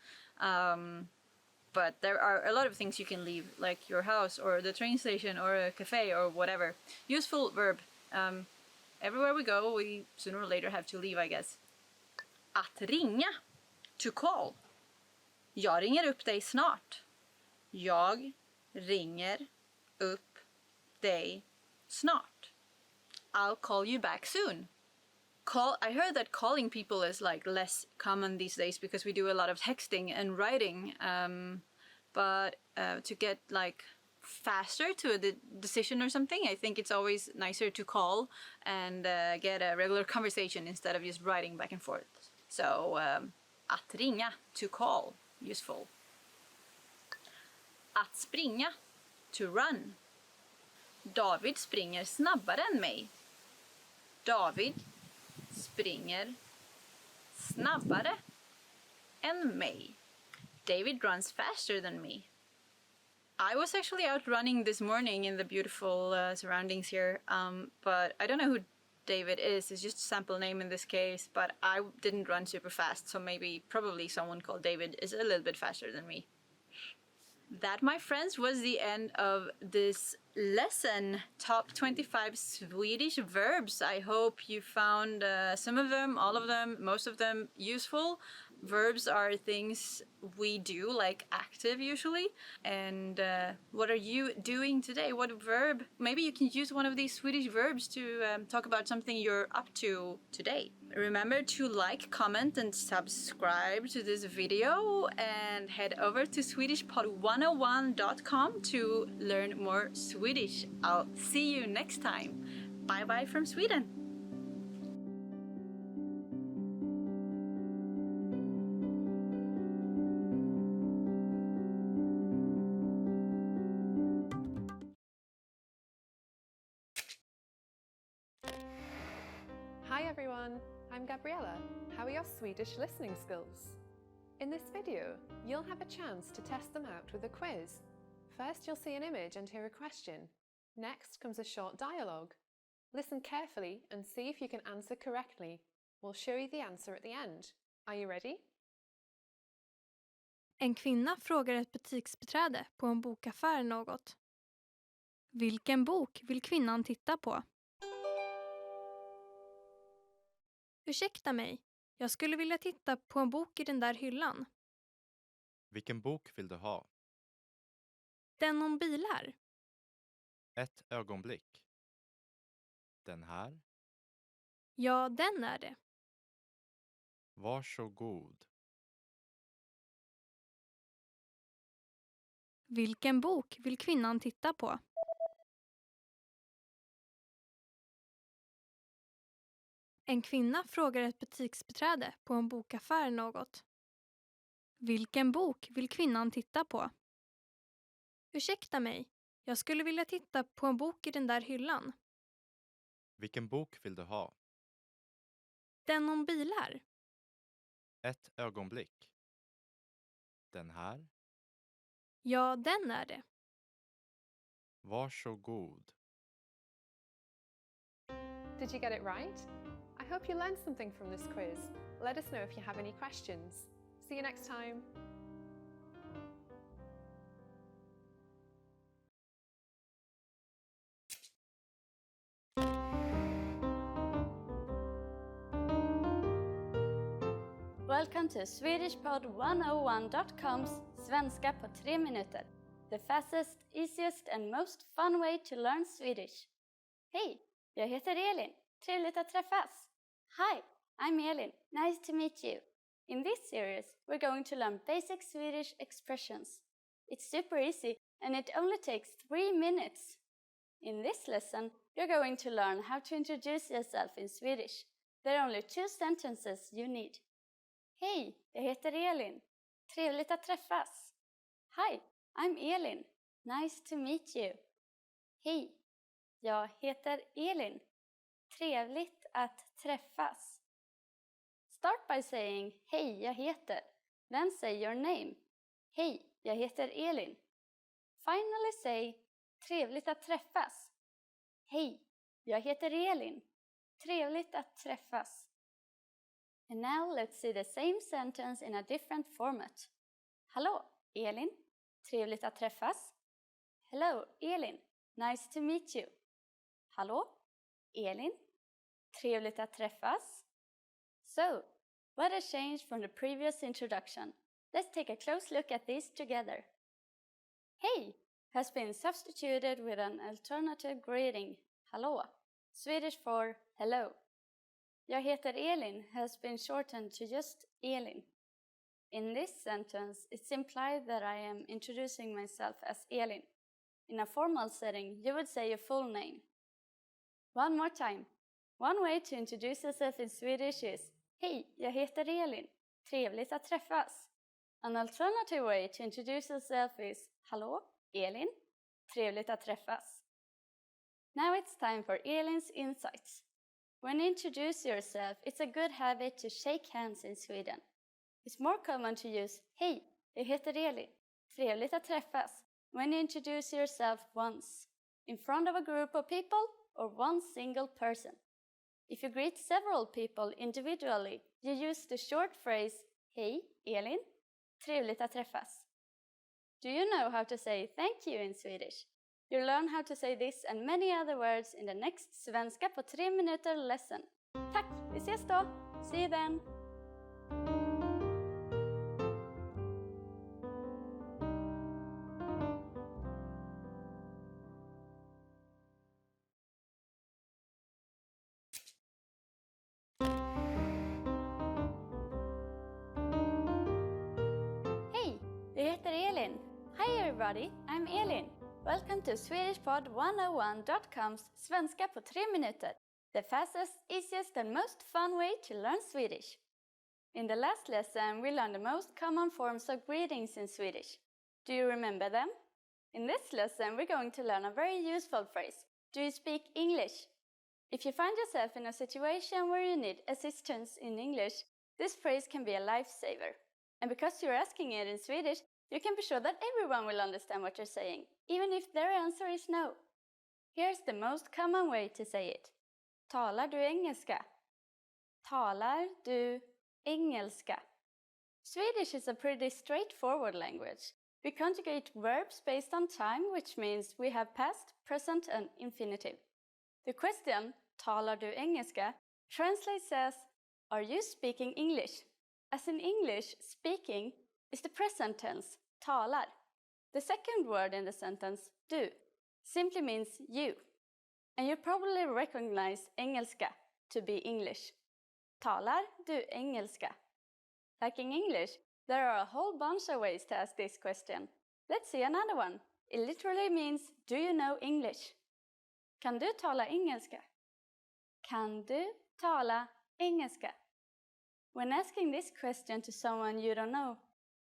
but there are a lot of things you can leave, like your house or the train station or a cafe or whatever. Useful verb. Everywhere we go, we sooner or later have to leave, I guess. Att ringa. To call. Jag ringer upp dig snart. Jag ringer upp dig snart. I'll call you back soon. I heard that calling people is like less common these days because we do a lot of texting and writing. But to get like faster to a decision or something, I think it's always nicer to call and get a regular conversation instead of just writing back and forth. So att ringa, to call, useful. Att springa, to run. David springer snabbare än mig. David springer snabbare än mig. David runs faster than me. I was actually out running this morning in the beautiful surroundings here, but I don't know who David is. It's just a sample name in this case, but I didn't run super fast, so probably someone called David is a little bit faster than me. That, my friends, was the end of this lesson. Top 25 Swedish verbs. I hope you found some of them, all of them, most of them useful. Verbs are things we do, like active usually. And what are you doing today? What verb? Maybe you can use one of these Swedish verbs to talk about something you're up to today. Remember to like, comment, and subscribe to this video, and head over to SwedishPod101.com to learn more Swedish. I'll see you next time. Bye bye from Sweden. Hi everyone, I'm Gabriella. How are your Swedish listening skills? In this video, you'll have a chance to test them out with a quiz. First, you'll see an image and hear a question. Next comes a short dialogue. Listen carefully and see if you can answer correctly. We'll show you the answer at the end. Are you ready? En kvinna frågar ett butiksbiträde på en bokaffär något. Vilken bok vill kvinnan titta på? Ursäkta mig, jag skulle vilja titta på en bok i den där hyllan. Vilken bok vill du ha? Den om bilar. Ett ögonblick. Den här? Ja, den är det. Varsågod. Vilken bok vill kvinnan titta på? En kvinna frågar ett butiksbiträde på en bokaffär något. Vilken bok vill kvinnan titta på? Ursäkta mig, jag skulle vilja titta på en bok i den där hyllan. Vilken bok vill du ha? Den om bilar. Ett ögonblick. Den här? Ja, den är det. Varsågod. Did you get it right? I hope you learned something from this quiz. Let us know if you have any questions. See you next time. Welcome to SwedishPod101.com's Svenska på 3 minuter. The fastest, easiest and most fun way to learn Swedish. Hej, jag heter Elin. Trevligt att träffas. Hi, I'm Elin. Nice to meet you. In this series, we're going to learn basic Swedish expressions. It's super easy and it only takes 3 minutes. In this lesson, you're going to learn how to introduce yourself in Swedish. There are only 2 sentences you need. Hej, jag heter Elin. Trevligt att träffas. Hi, I'm Elin. Nice to meet you. Hej, jag heter Elin. Trevligt att träffas. Start by saying hej, jag heter. Then say your name. Hej, jag heter Elin. Finally say trevligt att träffas. Hej, jag heter Elin. Trevligt att träffas. And now let's see the same sentence in a different format. Hallå, Elin. Trevligt att träffas. Hello, Elin. Nice to meet you. Hallå, Elin. Trevligt att träffas. So, what has changed from the previous introduction? Let's take a close look at these together. Hej has been substituted with an alternative greeting, hallå, Swedish for hello. Jag heter Elin has been shortened to just Elin. In this sentence, it's implied that I am introducing myself as Elin. In a formal setting, you would say your full name. One more time. One way to introduce yourself in Swedish is hej, jag heter Elin. Trevligt att träffas. An alternative way to introduce yourself is hallå, Elin. Trevligt att träffas. Now it's time for Elin's insights. When you introduce yourself, it's a good habit to shake hands in Sweden. It's more common to use hej, jag heter Elin. Trevligt att träffas when you introduce yourself once, in front of a group of people or one single person. If you greet several people individually, you use the short phrase hej, Elin. Trevligt att träffas. Do you know how to say thank you in Swedish? You'll learn how to say this and many other words in the next Svenska på 3 minuter lesson. Tack, vi ses då! See you then! Hej, jag heter Elin. Hi everybody, I'm Elin. Welcome to SwedishPod101.com's Svenska på 3 minuter, the fastest, easiest and most fun way to learn Swedish. In the last lesson, we learned the most common forms of greetings in Swedish. Do you remember them? In this lesson, we're going to learn a very useful phrase. Do you speak English? If you find yourself in a situation where you need assistance in English, this phrase can be a lifesaver. And because you're asking it in Swedish, you can be sure that everyone will understand what you're saying, even if their answer is no. Here's the most common way to say it. Talar du engelska? Talar du engelska? Swedish is a pretty straightforward language. We conjugate verbs based on time, which means we have past, present and infinitive. The question, talar du engelska, translates as, are you speaking English? As in English, speaking is the present tense, talar. The second word in the sentence, du, simply means you. And you probably recognize engelska to be English. Talar du engelska? Like in English, there are a whole bunch of ways to ask this question. Let's see another one. It literally means, do you know English? Kan du tala engelska? Kan du tala engelska? When asking this question to someone you don't know,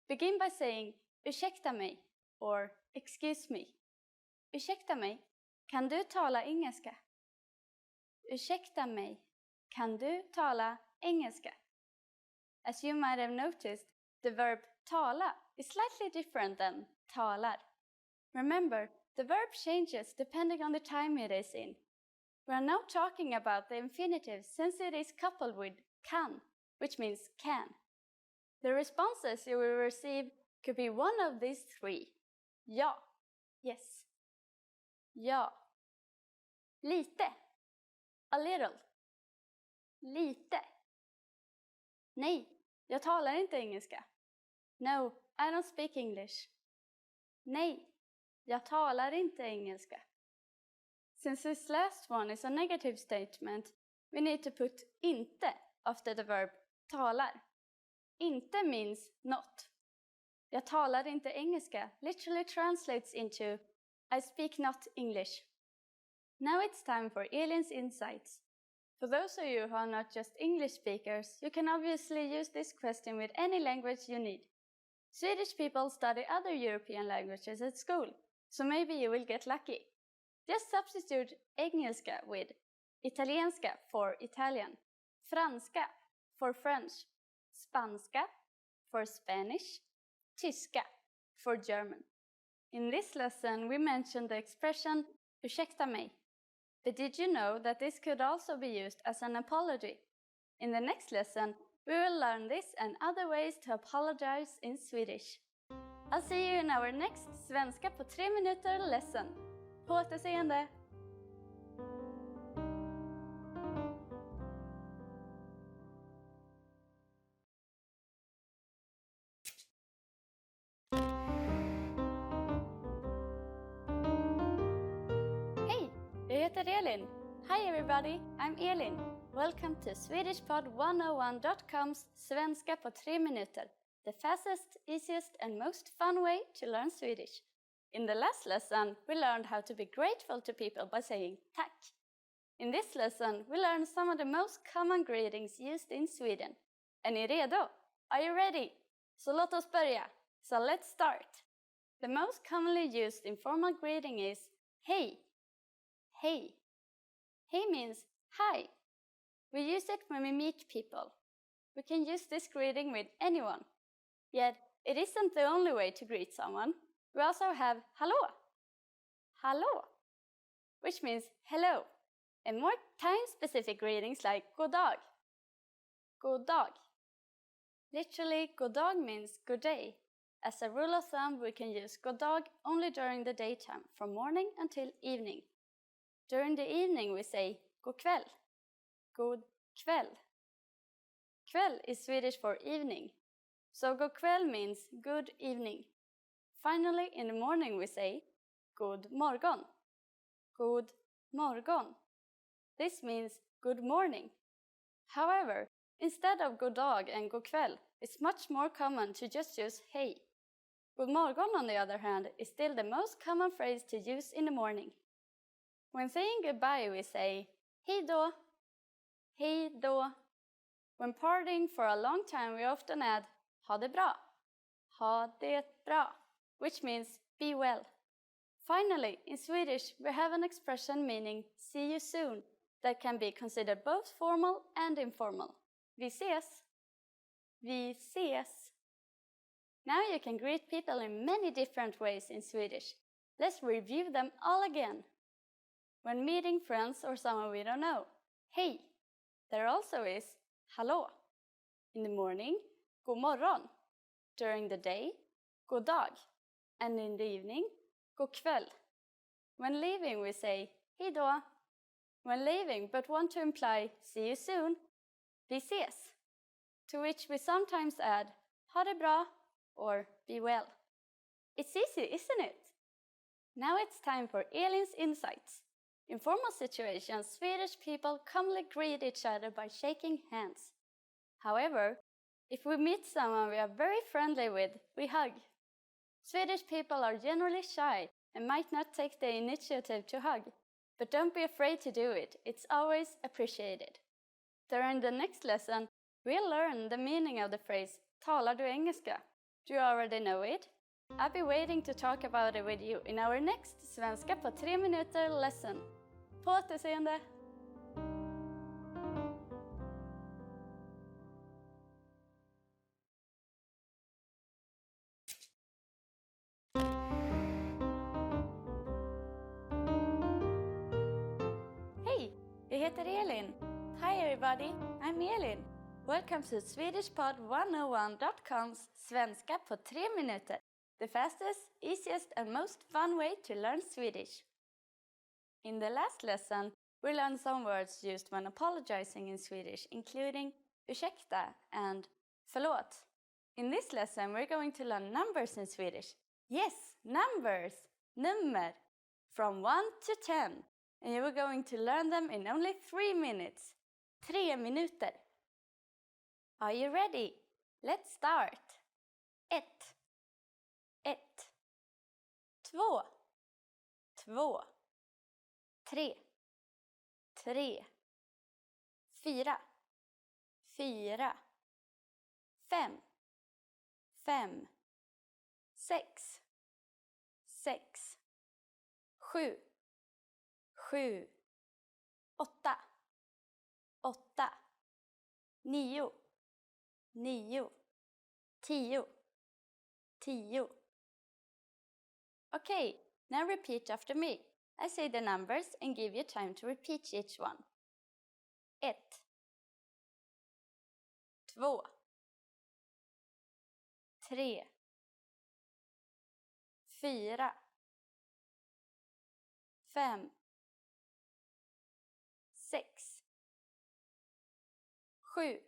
begin by saying ursäkta mig or excuse me. Ursäkta mig, kan du tala engelska? Ursäkta mig, kan du tala engelska? As you might have noticed, the verb tala is slightly different than talar. Remember, the verb changes depending on the time it is in. We are now talking about the infinitive since it is coupled with kan, which means can. The responses you will receive could be one of these 3. Ja, yes. Ja. Lite, a little. Lite. Nej, jag talar inte engelska. No, I don't speak English. Nej, jag talar inte engelska. Since this last one is a negative statement, we need to put inte after the verb talar. Inte means not. Jag talar inte engelska literally translates into I speak not English. Now it's time for Elin's insights. For those of you who are not just English speakers, you can obviously use this question with any language you need. Swedish people study other European languages at school, so maybe you will get lucky. Just substitute engelska with italienska for Italian, franska for French, spanska for Spanish, tyska for German. In this lesson, we mentioned the expression ursäkta mig. But did you know that this could also be used as an apology? In the next lesson, we will learn this and other ways to apologize in Swedish. I'll see you in our next Svenska på 3 minuter lesson. På återseende! Hej, jag heter Elin. Hi everybody, I'm Elin. Welcome to SwedishPod101.com's Svenska på 3 minuter, the fastest, easiest and most fun way to learn Swedish. In the last lesson, we learned how to be grateful to people by saying tack. In this lesson, we learned some of the most common greetings used in Sweden. Är ni redo? Are you ready? Så låt oss börja. So let's start. The most commonly used informal greeting is hej. Hej. Hej means hi. We use it when we meet people. We can use this greeting with anyone. Yet, it isn't the only way to greet someone. We also have hallå. Hallå, which means hello. And more time-specific greetings like god dag. God dag. Literally, god dag means good day. As a rule of thumb, we can use god dag only during the daytime, from morning until evening. During the evening, we say god kväll. God kväll. Kväll is Swedish for evening. So god kväll means good evening. Finally, in the morning we say god morgon. God morgon. This means good morning. However, instead of god dag and god kväll, it's much more common to just use hej. God morgon, on the other hand, is still the most common phrase to use in the morning. When saying goodbye, we say hej då. Hej då. When parting for a long time, we often add ha det bra. Ha det bra, which means be well. Finally, in Swedish, we have an expression meaning see you soon that can be considered both formal and informal. Vi ses. Vi ses. Now you can greet people in many different ways in Swedish. Let's review them all again. When meeting friends or someone we don't know, hej. There also is hallå. In the morning, god morgon. During the day, god dag. And in the evening, god kväll. When leaving, we say hej då. When leaving but want to imply see you soon, vi ses. To which we sometimes add ha det bra or be well. It's easy, isn't it? Now it's time for Elin's insights. In formal situations, Swedish people commonly greet each other by shaking hands. However, if we meet someone we are very friendly with, we hug. Swedish people are generally shy and might not take the initiative to hug, but don't be afraid to do it, it's always appreciated. During the next lesson, we'll learn the meaning of the phrase talar du engelska? Do you already know it? I'll be waiting to talk about it with you in our next Svenska på 3 minuter lesson. På återseende! Hej, jag heter Elin. Hi everybody, I'm Elin. Welcome to SwedishPod101.com's Svenska på 3 minuter, the fastest, easiest and most fun way to learn Swedish. In the last lesson, we learned some words used when apologizing in Swedish, including ursäkta and förlåt. In this lesson, we're going to learn numbers in Swedish. Yes, numbers, nummer, from 1 to 10. And you are going to learn them in only 3 minutes. 3 minuter. Are you ready? Let's start. 1, 1, 2, 2, 3, 3, 4, 4, 5, 5, 6, 6, 7, 7, 8, 8, 9, 9, 10, 10. Okay, now repeat after me. I say the numbers and give you time to repeat each one. 1, 2, 3, 4, 5, 6, 7,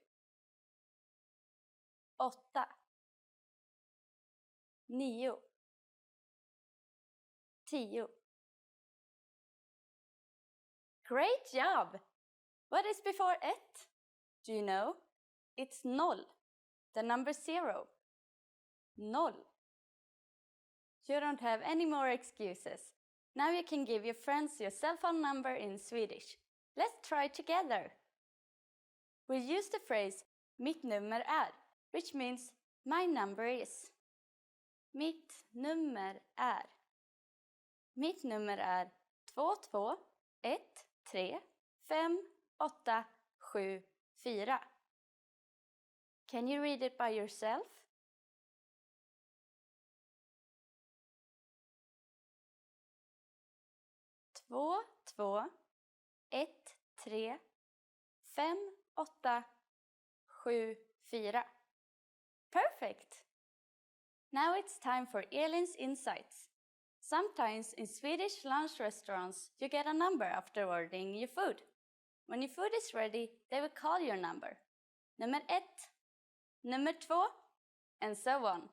8, 9, 10. Great job! What is before 1? Do you know? It's 0, the number 0. 0. You don't have any more excuses. Now you can give your friends your cell phone number in Swedish. Let's try together. We use the phrase mitt nummer är, which means my number is. Mitt nummer är. Mitt nummer är 22 1 3 5 8 7 4. Can you read it by yourself? Två, 1, 3, 5, 8, 7, 4. Perfect! Now it's time for Elin's insights. Sometimes in Swedish lunch restaurants, you get a number after ordering your food. When your food is ready, they will call your number. Nummer 1, nummer 2, and so on.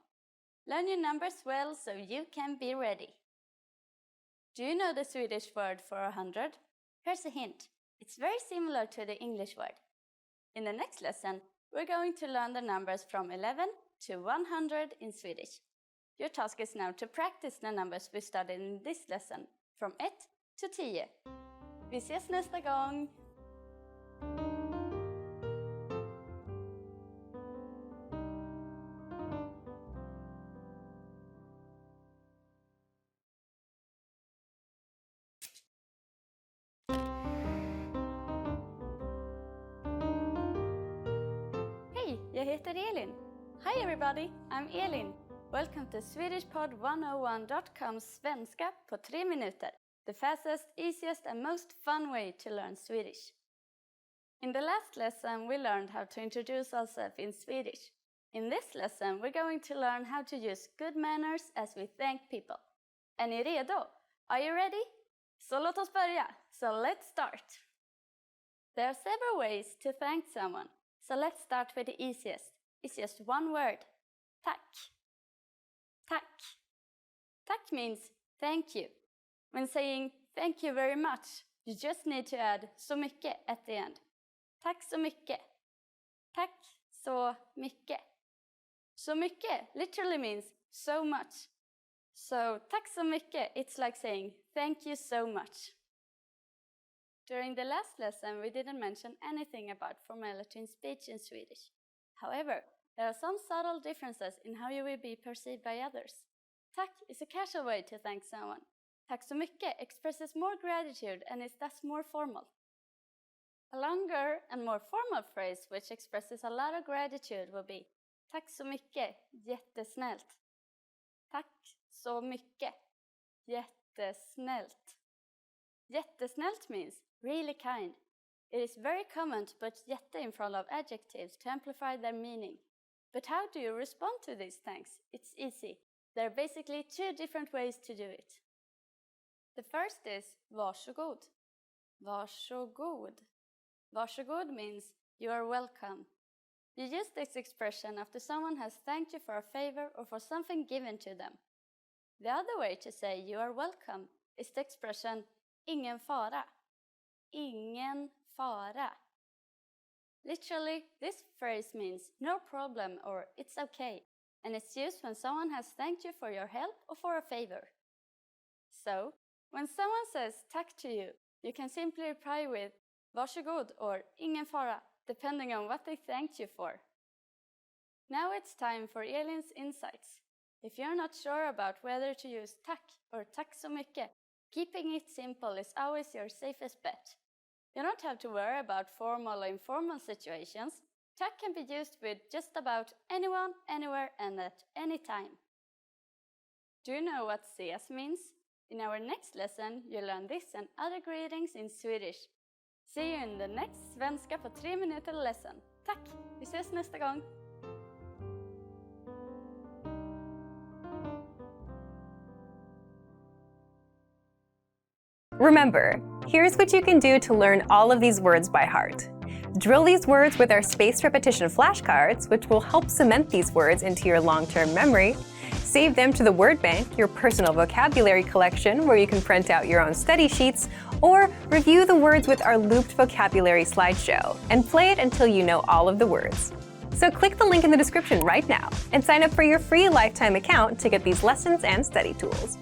Learn your numbers well so you can be ready. Do you know the Swedish word for 100? Here's a hint. It's very similar to the English word. In the next lesson, we're going to learn the numbers from 11 to 100 in Swedish. Your task is now to practice the numbers we studied in this lesson, from 1 to 10. Vi ses nästa gång! Hej, jag heter Elin. Hi everybody, I'm Elin. Welcome to SwedishPod101.com's svenska på 3 minuter. The fastest, easiest and most fun way to learn Swedish. In the last lesson, we learned how to introduce ourselves in Swedish. In this lesson, we're going to learn how to use good manners as we thank people. Är ni redo? Are you ready? Så låt oss börja. So let's start. There are several ways to thank someone. So let's start with the easiest. It's just one word. Tack. Tack. Tack means thank you. When saying thank you very much, you just need to add så mycket at the end. Tack så mycket. Tack så mycket. Så mycket literally means so much. So tack så mycket, it's like saying thank you so much. During the last lesson, we didn't mention anything about formality in speech in Swedish. However, there are some subtle differences in how you will be perceived by others. Tack is a casual way to thank someone. Tack så mycket expresses more gratitude and is thus more formal. A longer and more formal phrase which expresses a lot of gratitude will be tack så mycket, jättesnällt. Tack så mycket, jättesnällt. Jättesnällt means really kind. It is very common to put jätte in front of adjectives to amplify their meaning. But how do you respond to these thanks? It's easy. There are basically 2 different ways to do it. The first is varsågod. Varsågod. Varsågod means you are welcome. You use this expression after someone has thanked you for a favor or for something given to them. The other way to say you are welcome is the expression ingen fara. Ingen fara. Literally, this phrase means no problem or it's okay, and it's used when someone has thanked you for your help or for a favor. So, when someone says tack to you, you can simply reply with varsågod or ingen fara, depending on what they thanked you for. Now it's time for Elin's insights. If you're not sure about whether to use tack or tack så mycket, keeping it simple is always your safest bet. You don't have to worry about formal or informal situations. Tack can be used with just about anyone, anywhere, and at any time. Do you know what ses means? In our next lesson, you'll learn this and other greetings in Swedish. See you in the next Svenska på 3 minuter lesson. Tack! Vi ses nästa gång! Remember, here's what you can do to learn all of these words by heart. Drill these words with our spaced repetition flashcards, which will help cement these words into your long-term memory. Save them to the word bank, your personal vocabulary collection, where you can print out your own study sheets, or review the words with our looped vocabulary slideshow, and play it until you know all of the words. So click the link in the description right now and sign up for your free lifetime account to get these lessons and study tools.